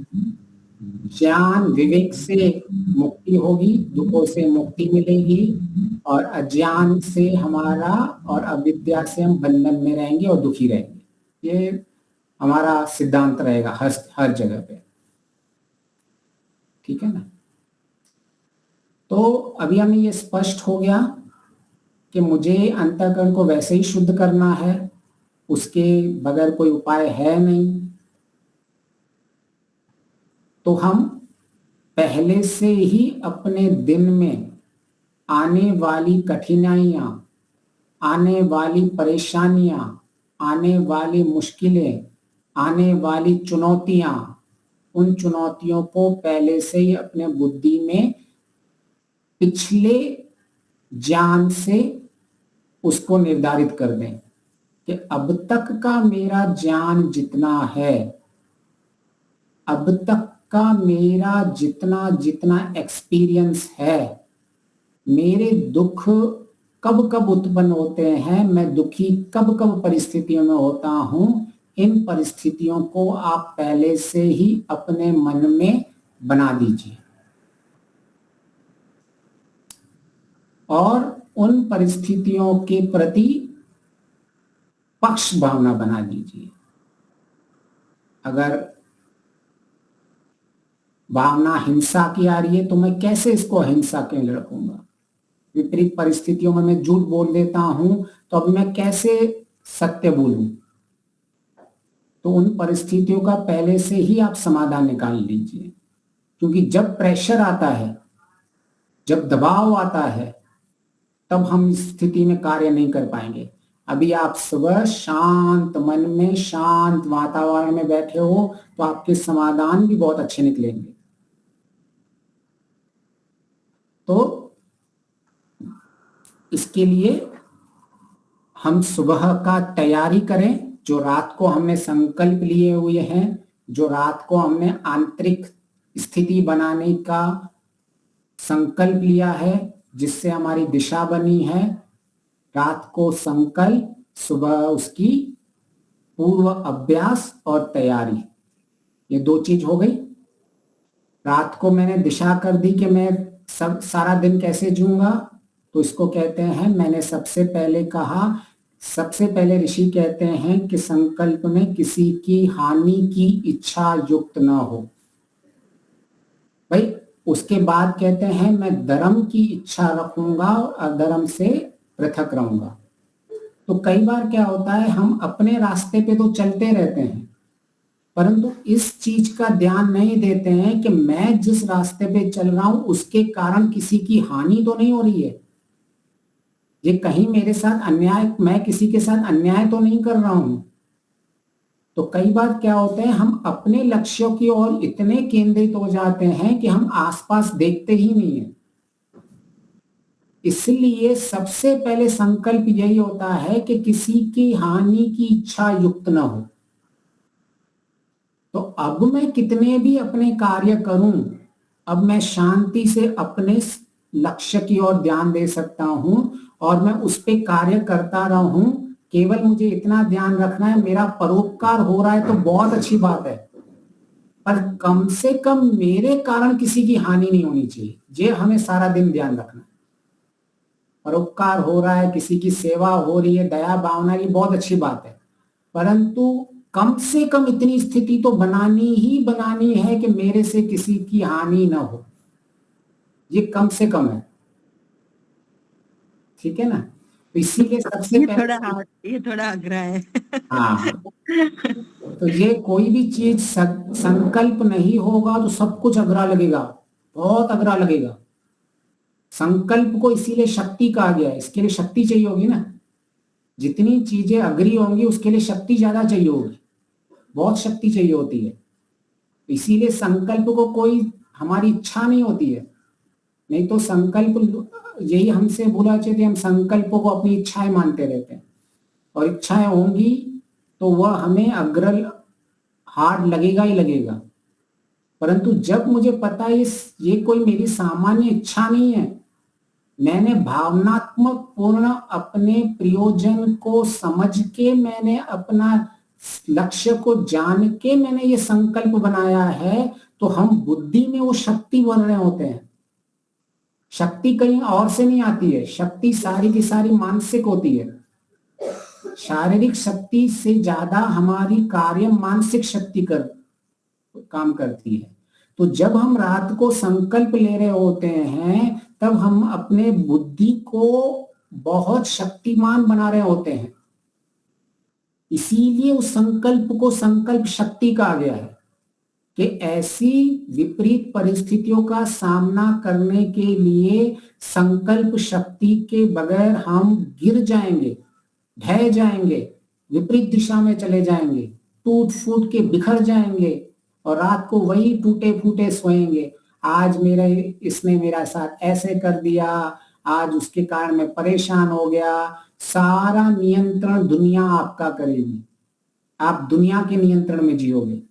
ज्ञान, विवेक से मुक्ति होगी, दुखों से मुक्ति मिलेगी, और अज्ञान से हमारा, और अविद्या से हम बंधन में रहेंगे और दुखी रहेंगे। ये हमारा सिद्धांत रहेगा हर जगह पे, ठीक है ना? तो अभी हमें ये स्पष्ट हो गया कि मुझे अंतःकरण को वैसे ही शुद्ध करना है, उसके बगैर कोई उपाय है नहीं। तो हम पहले से ही अपने दिन में आने वाली कठिनाइयां, आने वाली परेशानियां, आने वाली मुश्किलें, आने वाली चुनौतियां, उन चुनौतियों को पहले से ही अपने बुद्धि में पिछले ज्ञान से उसको निर्धारित कर दें कि अब तक का मेरा ज्ञान जितना है, अब तक का मेरा जितना जितना एक्सपीरियंस है, मेरे दुख कब कब उत्पन्न होते हैं, मैं दुखी कब कब परिस्थितियों में होता हूं, इन परिस्थितियों को आप पहले से ही अपने मन में बना दीजिए। और उन परिस्थितियों के प्रति पक्ष भावना बना लीजिए। अगर भावना हिंसा की आ रही है तो मैं कैसे इसको अहिंसा के लिए रखूंगा। विपरीत परिस्थितियों में मैं झूठ बोल देता हूं तो अब मैं कैसे सत्य बोलूं। तो उन परिस्थितियों का पहले से ही आप समाधान निकाल लीजिए, क्योंकि जब प्रेशर आता है, जब दबाव आता है, तब हम इस स्थिति में कार्य नहीं कर पाएंगे। अभी आप सुबह शांत मन में, शांत वातावरण में बैठे हो तो आपके समाधान भी बहुत अच्छे निकलेंगे। तो इसके लिए हम सुबह का तैयारी करें। जो रात को हमने संकल्प लिए हुए हैं, जो रात को हमने आंतरिक स्थिति बनाने का संकल्प लिया है, जिससे हमारी दिशा बनी है, रात को संकल्प, सुबह उसकी पूर्व अभ्यास और तैयारी, ये 2 चीज हो गई। रात को मैंने दिशा कर दी कि मैं सारा दिन कैसे जीऊंगा, तो इसको कहते हैं, मैंने सबसे पहले कहा, सबसे पहले ऋषि कहते हैं कि संकल्प में किसी की हानि की इच्छा युक्त ना हो। भाई उसके बाद कहते हैं मैं धर्म की इच्छा रखूंगा और अधर्म से पृथक रहूंगा। तो कई बार क्या होता है, हम अपने रास्ते पे तो चलते रहते हैं, परंतु इस चीज का ध्यान नहीं देते हैं कि मैं जिस रास्ते पे चल रहा हूं उसके कारण किसी की हानि तो नहीं हो रही है। ये कहीं मेरे साथ अन्याय, मैं किसी के साथ अन्याय तो नहीं कर रहा हूं। तो कई बार क्या होता है, हम अपने लक्ष्यों की ओर इतने केंद्रित हो जाते हैं कि हम आसपास देखते ही नहीं है। इसलिए सबसे पहले संकल्प यही होता है कि किसी की हानि की इच्छा युक्त न हो। तो अब मैं कितने भी अपने कार्य करूं, अब मैं शांति से अपने लक्ष्य की ओर ध्यान दे सकता हूं और मैं उस पे कार्य करता रहूं। केवल मुझे इतना ध्यान रखना है, मेरा परोपकार हो रहा है तो बहुत अच्छी बात है, पर कम से कम मेरे कारण किसी की हानि नहीं होनी चाहिए। ये हमें सारा दिन ध्यान रखना है। परोपकार हो रहा है, किसी की सेवा हो रही है, दया भावना, ये बहुत अच्छी बात है, परंतु कम से कम इतनी स्थिति तो बनानी है कि मेरे से किसी की हानि ना हो। ये कम से कम है, ठीक है ना। तो इसीलिए सबसे ये थोड़ा आग्रह है। हाँ, तो ये कोई भी चीज संकल्प नहीं होगा तो सब कुछ अगरा लगेगा, बहुत अगरा लगेगा। संकल्प को इसीलिए शक्ति कहा गया है, इसके लिए शक्ति चाहिए होगी ना। जितनी चीजें अग्री होंगी उसके लिए शक्ति ज्यादा चाहिए होगी, बहुत शक्ति चाहिए होती है। इसीलिए संकल्प को कोई हमारी इच्छा नहीं होती है, नहीं तो संकल्प, यही हमसे बोला चाहिए, हम संकल्पों को अपनी इच्छाएं मानते रहते हैं और इच्छाएं होंगी तो वह हमें अग्र हार्ड लगेगा ही लगेगा। परंतु जब मुझे पता है ये कोई मेरी सामान्य इच्छा नहीं है, मैंने भावनात्मक पूर्ण अपने प्रयोजन को समझ के, मैंने अपना लक्ष्य को जान के मैंने ये संकल्प बनाया है, तो हम बुद्धि में वो शक्ति बन रहे होते हैं। शक्ति कहीं और से नहीं आती है, शक्ति सारी की सारी मानसिक होती है। शारीरिक शक्ति से ज्यादा हमारी कार्य मानसिक शक्ति काम करती है। तो जब हम रात को संकल्प ले रहे होते हैं तब हम अपने बुद्धि को बहुत शक्तिमान बना रहे होते हैं। इसीलिए उस संकल्प को संकल्प शक्ति कहा गया है कि ऐसी विपरीत परिस्थितियों का सामना करने के लिए संकल्प शक्ति के बगैर हम गिर जाएंगे, ढह जाएंगे, विपरीत दिशा में चले जाएंगे, टूट फूट के बिखर जाएंगे और रात को वही टूटे फूटे सोएंगे। आज इसने मेरा साथ ऐसे कर दिया, आज उसके कारण मैं परेशान हो गया। सारा नियंत्रण दुनिया आपका करेगी। आप दुनिया के नियंत्रण में जियोगे,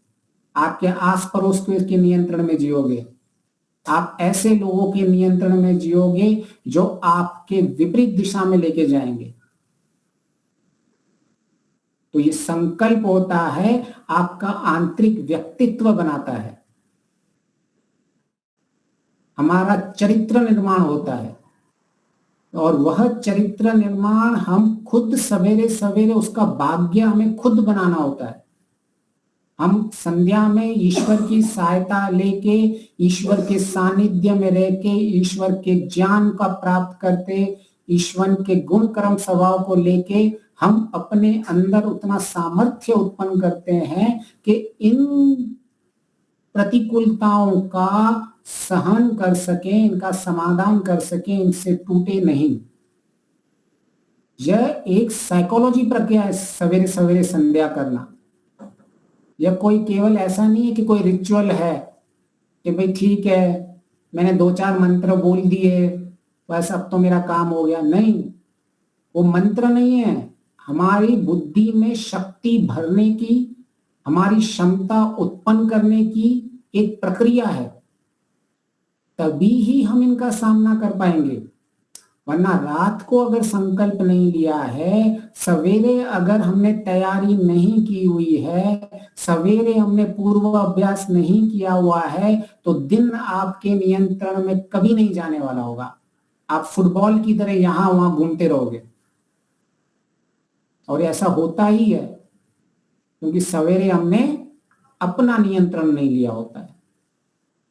आपके आस पड़ोस के नियंत्रण में जियोगे, आप ऐसे लोगों के नियंत्रण में जियोगे जो आपके विपरीत दिशा में लेके जाएंगे। तो ये संकल्प होता है, आपका आंतरिक व्यक्तित्व बनाता है, हमारा चरित्र निर्माण होता है। और वह चरित्र निर्माण हम खुद सवेरे सवेरे उसका भाग्य हमें खुद बनाना होता है। हम संध्या में ईश्वर की सहायता लेके, ईश्वर के सानिध्य में रह के, ईश्वर के ज्ञान का प्राप्त करते, ईश्वर के गुण कर्म स्वभाव को लेके हम अपने अंदर उतना सामर्थ्य उत्पन्न करते हैं कि इन प्रतिकूलताओं का सहन कर सके, इनका समाधान कर सके, इनसे टूटे नहीं। यह एक साइकोलॉजी प्रक्रिया है सवेरे सवेरे संध्या करना। यह कोई केवल ऐसा नहीं है कि कोई रिचुअल है कि भाई ठीक है मैंने 2-4 मंत्र बोल दिए बस अब तो मेरा काम हो गया। नहीं, वो मंत्र नहीं है, हमारी बुद्धि में शक्ति भरने की, हमारी क्षमता उत्पन्न करने की एक प्रक्रिया है। तभी ही हम इनका सामना कर पाएंगे। वरना रात को अगर संकल्प नहीं लिया है, सवेरे अगर हमने तैयारी नहीं की हुई है, सवेरे हमने पूर्व अभ्यास नहीं किया हुआ है, तो दिन आपके नियंत्रण में कभी नहीं जाने वाला होगा। आप फुटबॉल की तरह यहां वहां घूमते रहोगे। और ऐसा होता ही है क्योंकि सवेरे हमने अपना नियंत्रण नहीं लिया होता है।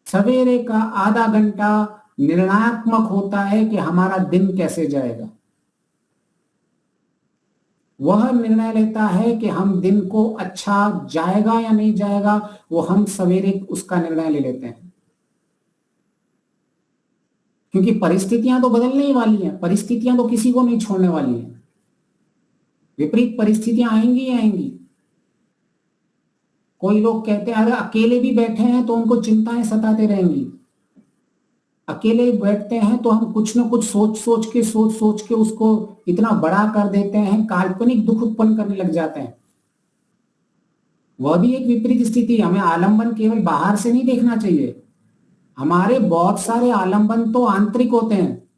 सवेरे का आधा घंटा निर्णयात्मक होता है कि हमारा दिन कैसे जाएगा। वह निर्णय लेता है कि हम दिन को अच्छा जाएगा या नहीं जाएगा, वो हम सवेरे उसका निर्णय ले लेते हैं। क्योंकि परिस्थितियां तो बदलने ही वाली हैं, परिस्थितियां तो किसी को नहीं छोड़ने वाली हैं। विपरीत परिस्थितियां आएंगी ही आएंगी। कोई लोग कहते हैं अगर अकेले भी बैठे हैं तो उनको चिंताएं सताते रहेंगी। अकेले बैठते हैं तो हम कुछ न कुछ सोच के उसको इतना बड़ा कर देते हैं, काल्पनिक दुख उत्पन्न करने लग जाते हैं। वह भी एक विपरीत स्थिति है। हमें आलंबन केवल बाहर से नहीं देखना चाहिए। हमारे बहुत सारे आलंबन तो आंतरिक होते हैं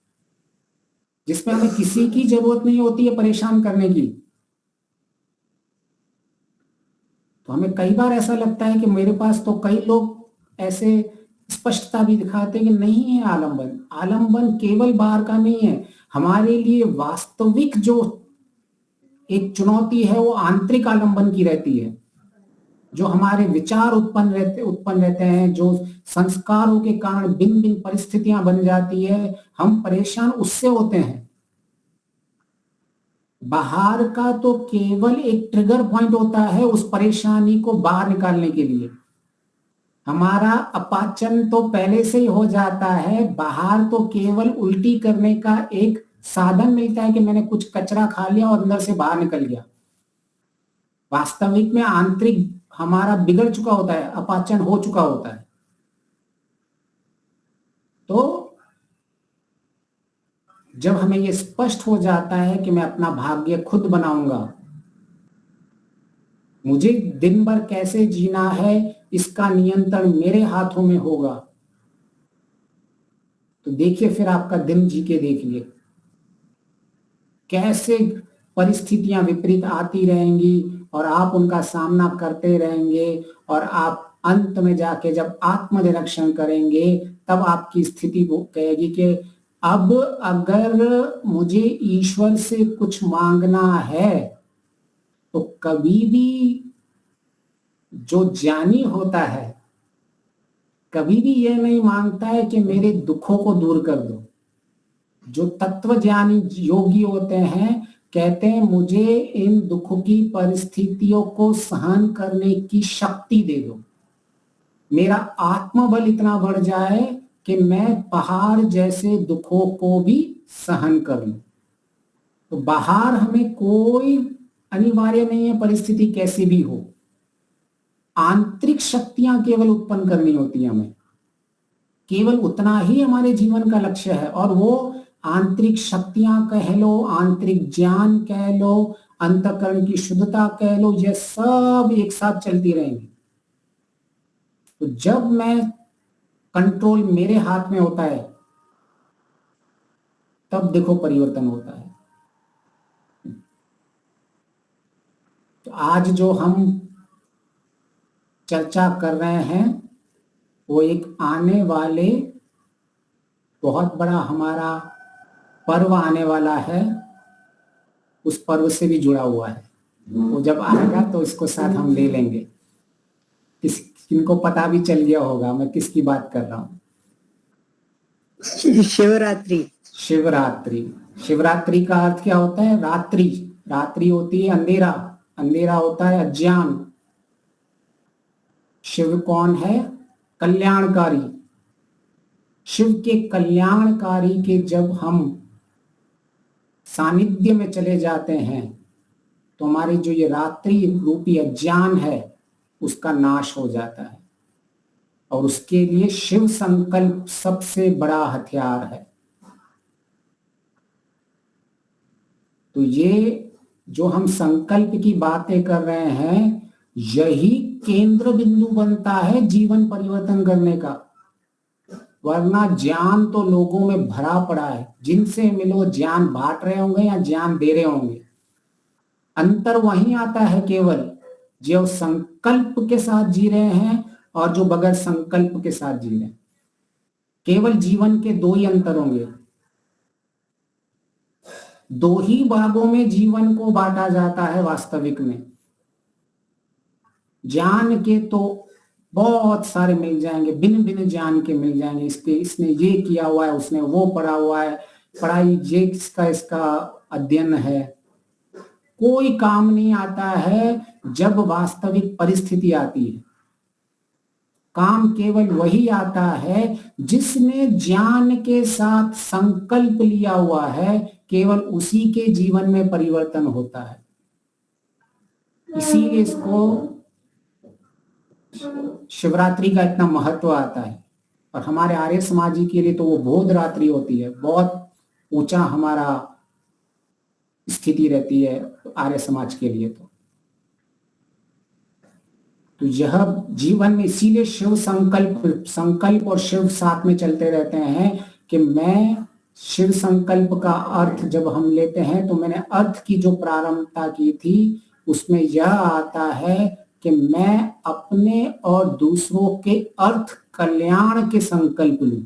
जिसमें हमें किसी की जरूरत नहीं होती है परेशान करने की। तो हमें कई बार ऐसा लगता है कि मेरे पास तो कई लोग ऐसे स्पष्टता भी दिखाते हैं कि नहीं है आलंबन। आलंबन केवल बाहर का नहीं है, हमारे लिए वास्तविक जो एक चुनौती है वो आंतरिक आलंबन की रहती है। जो हमारे विचार उत्पन्न रहते हैं, जो संस्कारों के कारण भिन्न भिन्न परिस्थितियां बन जाती है, हम परेशान उससे होते हैं। बाहर का तो केवल एक ट्रिगर पॉइंट होता है उस परेशानी को बाहर निकालने के लिए। हमारा अपाचन तो पहले से ही हो जाता है, बाहर तो केवल उल्टी करने का एक साधन मिलता है कि मैंने कुछ कचरा खा लिया और अंदर से बाहर निकल गया। वास्तविक में आंतरिक हमारा बिगड़ चुका होता है, अपाचन हो चुका होता है। तो जब हमें यह स्पष्ट हो जाता है कि मैं अपना भाग्य खुद बनाऊंगा, मुझे दिन भर कैसे जीना है इसका नियंत्रण मेरे हाथों में होगा, तो देखिए फिर आपका दिन जी के देखिए कैसे परिस्थितियां विपरीत आती रहेंगी और आप उनका सामना करते रहेंगे। और आप अंत में जाके जब आत्मनिरीक्षण करेंगे तब आपकी स्थिति वो कहेगी कि अब अगर मुझे ईश्वर से कुछ मांगना है तो कभी भी जो ज्ञानी होता है कभी भी यह नहीं मांगता है कि मेरे दुखों को दूर कर दो। जो तत्व ज्ञानी योगी होते हैं कहते हैं मुझे इन दुखों की परिस्थितियों को सहन करने की शक्ति दे दो, मेरा आत्मबल इतना बढ़ जाए कि मैं पहाड़ जैसे दुखों को भी सहन कर लूं। तो बाहर हमें कोई अनिवार्य नहीं है, परिस्थिति कैसी भी हो, आंतरिक शक्तियां केवल उत्पन्न करनी होती है हमें। केवल उतना ही हमारे जीवन का लक्ष्य है और वो आंतरिक शक्तियां कह लो, आंतरिक ज्ञान कह लो, अंतःकरण की शुद्धता कह लो, ये सब एक साथ चलती रहेंगी। तो जब मैं कंट्रोल मेरे हाथ में होता है तब देखो परिवर्तन होता है। तो आज जो हम चर्चा कर रहे हैं वो एक आने वाले बहुत बड़ा हमारा पर्व आने वाला है, उस पर्व से भी जुड़ा हुआ है। वो जब आएगा तो इसको साथ हम ले लेंगे। किनको पता भी चल गया होगा मैं किसकी बात कर रहा हूँ। शिवरात्रि। शिवरात्रि। शिवरात्रि का अर्थ क्या होता है? रात्रि। रात्रि होती है अंधेरा, अंधेरा होता है अज्ञान। शिव कौन है? कल्याणकारी। शिव के कल्याणकारी के जब हम सानिध्य में चले जाते हैं तो हमारी जो ये रात्रि रूपी अज्ञान है उसका नाश हो जाता है, और उसके लिए शिव संकल्प सबसे बड़ा हथियार है। तो ये जो हम संकल्प की बातें कर रहे हैं, यही केंद्र बिंदु बनता है जीवन परिवर्तन करने का। वरना ज्ञान तो लोगों में भरा पड़ा है, जिनसे मिलो ज्ञान बांट रहे होंगे या ज्ञान दे रहे होंगे। अंतर वहीं आता है केवल जो संकल्प के साथ जी रहे हैं और जो बगैर संकल्प के साथ जी रहे हैं। केवल जीवन के दो ही अंतर होंगे। दो ही भागों में जीवन को बांटा जाता है वास्तविक में। ज्ञान के तो बहुत सारे मिल जाएंगे, भिन्न भिन्न ज्ञान के मिल जाएंगे। इसने ये किया हुआ है, उसने वो पढ़ा हुआ है, पढ़ाई ये इसका अध्ययन है। कोई काम नहीं आता है जब वास्तविक परिस्थिति आती है। काम केवल वही आता है जिसने ज्ञान के साथ संकल्प लिया हुआ है, केवल उसी के जीवन में परिवर्तन होता है। इसीलिए इसको शिवरात्रि का इतना महत्व आता है। और हमारे आर्य समाजी के लिए तो वो बोध रात्रि होती है, बहुत ऊंचा हमारा स्थिति रहती है आर्य समाज के लिए। तो यह जीवन में इसीलिए शिव संकल्प और शिव साथ में चलते रहते हैं कि मैं शिव संकल्प का अर्थ जब हम लेते हैं तो मैंने अर्थ की जो प्रारंभता की थी उसमें यह आता है कि मैं अपने और दूसरों के अर्थ कल्याण के संकल्प लूं।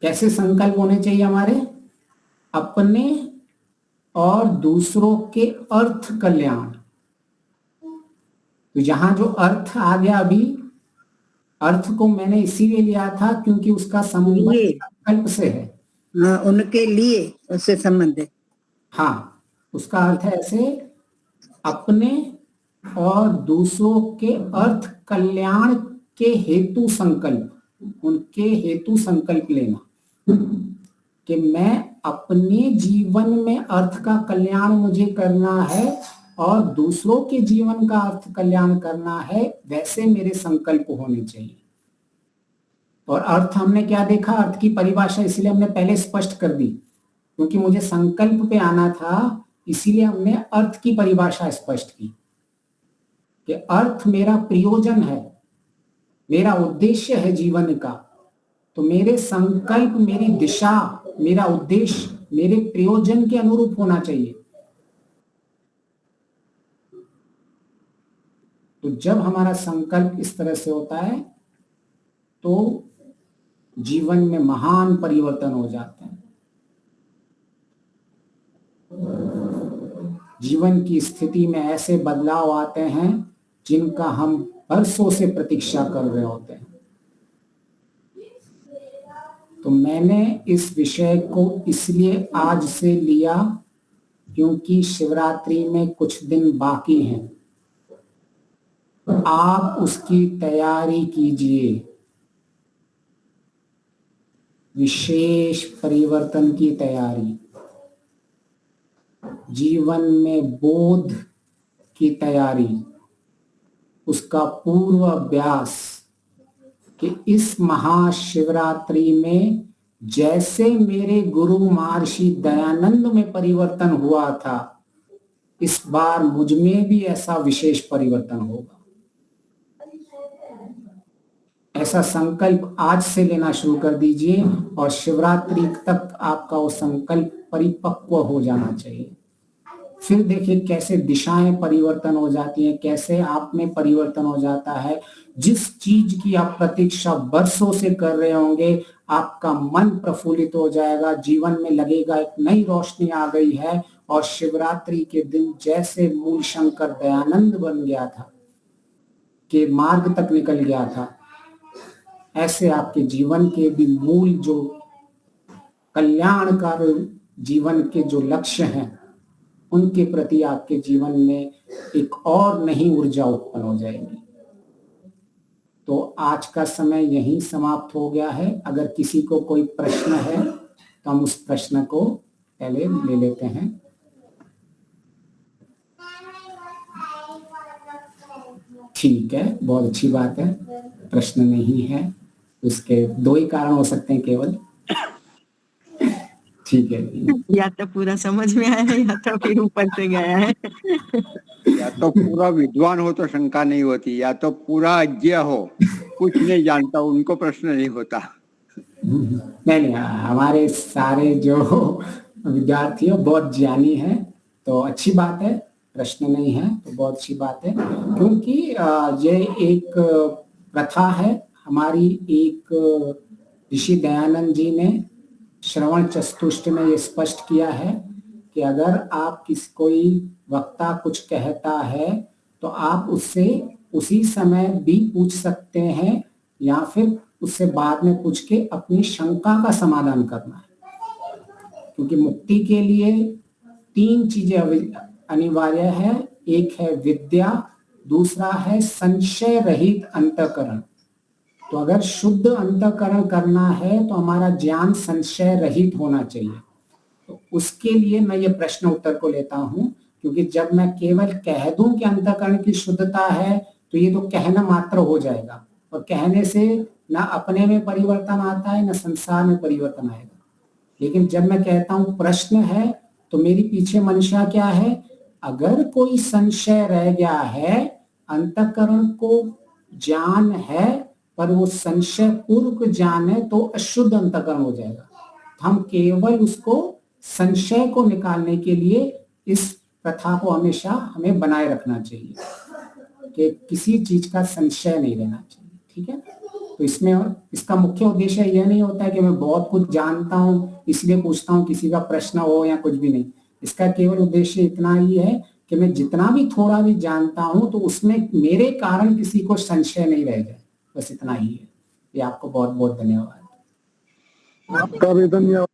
कैसे संकल्प होने चाहिए हमारे? अपने और दूसरों के अर्थ कल्याण। तो यहां जो अर्थ आ गया, अभी अर्थ को मैंने इसीलिए लिया था क्योंकि उसका संबंध संकल्प से है। उनके लिए उससे संबंध है। हाँ, उसका अर्थ है ऐसे, अपने और दूसरों के अर्थ कल्याण के हेतु संकल्प, उनके हेतु संकल्प लेना कि मैं अपने जीवन में अर्थ का कल्याण मुझे करना है और दूसरों के जीवन का अर्थ कल्याण करना है, वैसे मेरे संकल्प होने चाहिए। और अर्थ हमने क्या देखा? अर्थ की परिभाषा इसलिए हमने पहले स्पष्ट कर दी क्योंकि मुझे संकल्प पे आना था, इसीलिए हमने अर्थ की परिभाषा स्पष्ट की कि अर्थ मेरा प्रयोजन है, मेरा उद्देश्य है जीवन का। तो मेरे संकल्प, मेरी दिशा, मेरा उद्देश्य मेरे प्रयोजन के अनुरूप होना चाहिए। तो जब हमारा संकल्प इस तरह से होता है तो जीवन में महान परिवर्तन हो जाते हैं। जीवन की स्थिति में ऐसे बदलाव आते हैं जिनका हम बरसों से प्रतीक्षा कर रहे होते हैं। तो मैंने इस विषय को इसलिए आज से लिया क्योंकि शिवरात्रि में कुछ दिन बाकी हैं। आप उसकी तैयारी कीजिए, विशेष परिवर्तन की तैयारी, जीवन में बोध की तैयारी, उसका पूर्व अभ्यास कि इस महाशिवरात्रि में जैसे मेरे गुरु महर्षि दयानंद में परिवर्तन हुआ था, इस बार मुझ में भी ऐसा विशेष परिवर्तन होगा। ऐसा संकल्प आज से लेना शुरू कर दीजिए और शिवरात्रि तक आपका वो संकल्प परिपक्व हो जाना चाहिए। फिर देखिए कैसे दिशाएं परिवर्तन हो जाती हैं, कैसे आप में परिवर्तन हो जाता है। जिस चीज की आप प्रतीक्षा वर्षों से कर रहे होंगे, आपका मन प्रफुल्लित हो जाएगा, जीवन में लगेगा एक नई रोशनी आ गई है। और शिवरात्रि के दिन जैसे मूल शंकर दयानंद बन गया था, के मार्ग तक निकल गया था, ऐसे आपके जीवन के भी मूल जो कल्याणकारी जीवन के जो लक्ष्य हैं, उनके प्रति आपके जीवन में एक और नई ऊर्जा उत्पन्न हो जाएगी। तो आज का समय यहीं समाप्त हो गया है। अगर किसी को कोई प्रश्न है तो हम उस प्रश्न को पहले ले लेते हैं। ठीक है, बहुत अच्छी बात है। प्रश्न नहीं है, उसके दो ही कारण हो सकते हैं केवल। ठीक है, या तो पूरा समझ में आया है या तो फिर ऊपर से गया है। या तो पूरा विद्वान हो तो शंका नहीं होती, या तो पूरा अज्ञ हो, कुछ नहीं जानता, उनको प्रश्न नहीं होता। नहीं, हमारे सारे जो विद्यार्थी हैं बहुत ज्ञानी हैं, तो अच्छी बात है। प्रश्न नहीं है तो बहुत अच्छी बात है, क्योंकि ये एक प्रथा है हमारी। एक ऋषि दयानंद जी ने श्रवण चतुष्ट में ये स्पष्ट किया है कि अगर आप कोई वक्ता कुछ कहता है तो आप उससे उसी समय भी पूछ सकते हैं, या फिर उससे बाद में पूछ के अपनी शंका का समाधान करना है। क्योंकि मुक्ति के लिए 3 चीजें अनिवार्य है। एक है विद्या, दूसरा है संशय रहित अंतःकरण। तो अगर शुद्ध अंतःकरण करना है तो हमारा ज्ञान संशय रहित होना चाहिए। तो उसके लिए मैं ये प्रश्न उत्तर को लेता हूं, क्योंकि जब मैं केवल कह दूं कि अंतःकरण की शुद्धता है तो ये तो कहना मात्र हो जाएगा, और कहने से ना अपने में परिवर्तन आता है ना संसार में परिवर्तन आएगा। लेकिन जब मैं कहता हूं प्रश्न है, तो मेरी पीछे मंशा क्या है? अगर कोई संशय रह गया है, अंतःकरण को ज्ञान है पर वो संशय पूर्वक ज्ञान है, तो अशुद्ध अंतःकरण हो जाएगा। हम केवल उसको संशय को निकालने के लिए इस प्रथा को हमेशा हमें बनाए रखना चाहिए कि किसी चीज का संशय नहीं रहना चाहिए। ठीक है, तो इसमें इसका मुख्य उद्देश्य यह नहीं होता है कि मैं बहुत कुछ जानता हूं इसलिए पूछता हूं, किसी का प्रश्न हो या कुछ भी नहीं। इसका केवल उद्देश्य इतना ही है कि मैं जितना भी थोड़ा भी जानता हूं तो उसमें मेरे कारण किसी को संशय नहीं रह जाए, बस इतना ही है। ये आपको बहुत बहुत धन्यवाद। आपका भी धन्यवाद।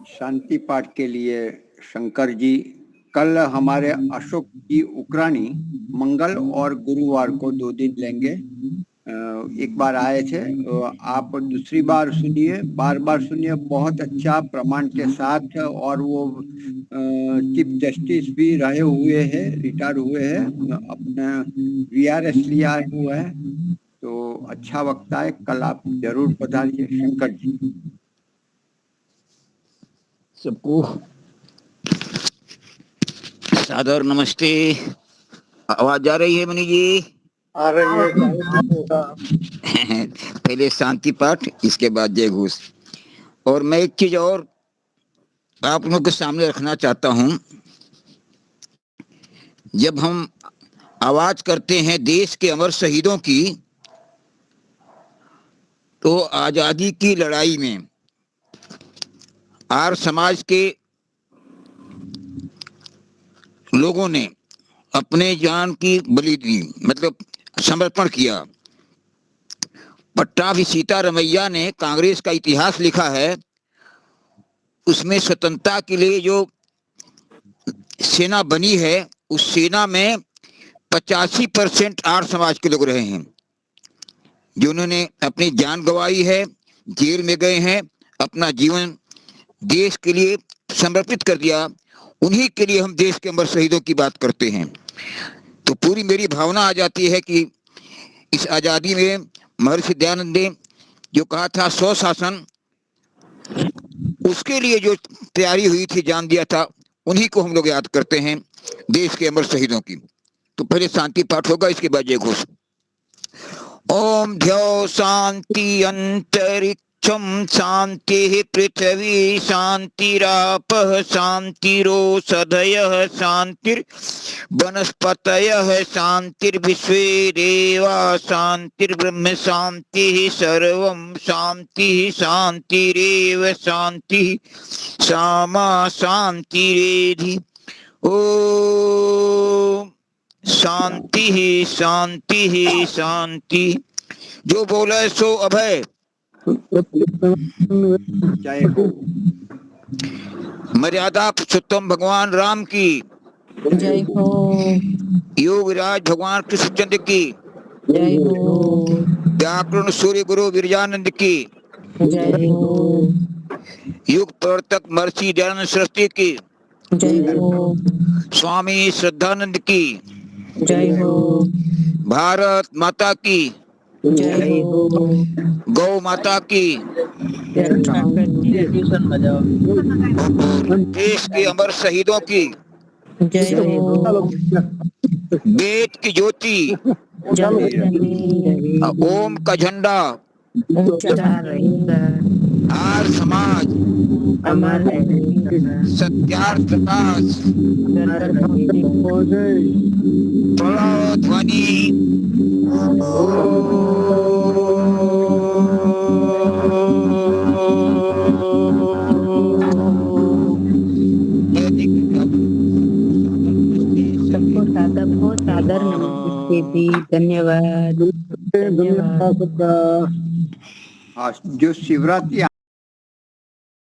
शांति पाठ के लिए शंकर जी कल हमारे अशोक जी उकरानी मंगल और गुरुवार को 2 दिन लेंगे। एक बार आए थे, आप दूसरी बार सुनिए, बार बार सुनिए, बहुत अच्छा प्रमाण के साथ। और वो चीफ जस्टिस भी रहे हुए हैं, रिटायर हुए हैं, अपना VRS लिया हुआ है, तो अच्छा वक्ता है। कल आप जरूर पधारिए शंकर जी। सबको सादर नमस्ते। आवाज आ रही है मनी जी? आ रही है। पहले शांति पाठ, इसके बाद जय घोष। और मैं एक चीज और आप लोगों के सामने रखना चाहता हूं। जब हम आवाज करते हैं देश के अमर शहीदों की, तो आजादी की लड़ाई में आर्य समाज के लोगों ने अपने जान की बलि दी, मतलब समर्पण किया। पट्टाभी सीतारमैया ने कांग्रेस का इतिहास लिखा है, उसमें स्वतंत्रता के लिए जो सेना बनी है, उस सेना में 85% आर्य समाज के लोग रहे हैं, जिन्होंने अपनी जान गंवाई है, जेल में गए हैं, अपना जीवन देश के लिए समर्पित कर दिया। उन्हीं के लिए हम देश के अमर शहीदों की बात करते हैं। तो पूरी मेरी भावना आ जाती है कि इस आजादी में महर्षि दयानंद ने जो कहा था 100 शासन, उसके लिए जो तैयारी हुई थी, जान दिया था, उन्हीं को हम लोग याद करते हैं, देश के अमर शहीदों की। तो पहले शांति पाठ होगा, इसके बाद जय घोष। ओम ध्यो शांति अंतरिक्ष अंतरिक्षम शांति पृथ्वी शांतिरापः शांतिरोषधयः शांतिर्वनस्पतयः शांतिर्विश्वे देवा शांतिर्ब्रह्म शांतिः सर्वं शांतिः शांतिरेव शांतिः सामा शांतिरेधि। ओम शांति ही शांति ही शांति। जो बोले सो अभय। जय हो। मर्यादा पुरुषोत्तम भगवान राम की जय हो। योगराज भगवान कृष्णचंद्र की जय हो। व्याकरण सूर्य गुरु विरजानंद की जय हो। युग प्रवर्तक महर्षि दयानंद सरस्वती की जय हो। स्वामी श्रद्धानंद की जय हो। भारत माता की जय हो। गौ माता की देश के अमर शहीदों की जय हो। वेद की ज्योति ओम का झंडा आर समाज सत्यार्थ प्रकाश प्रणव ध्वनि सबको सादर नमस्ते जी। धन्यवाद। धन्यवाद सबका। हाँ, जो शिवरात्रि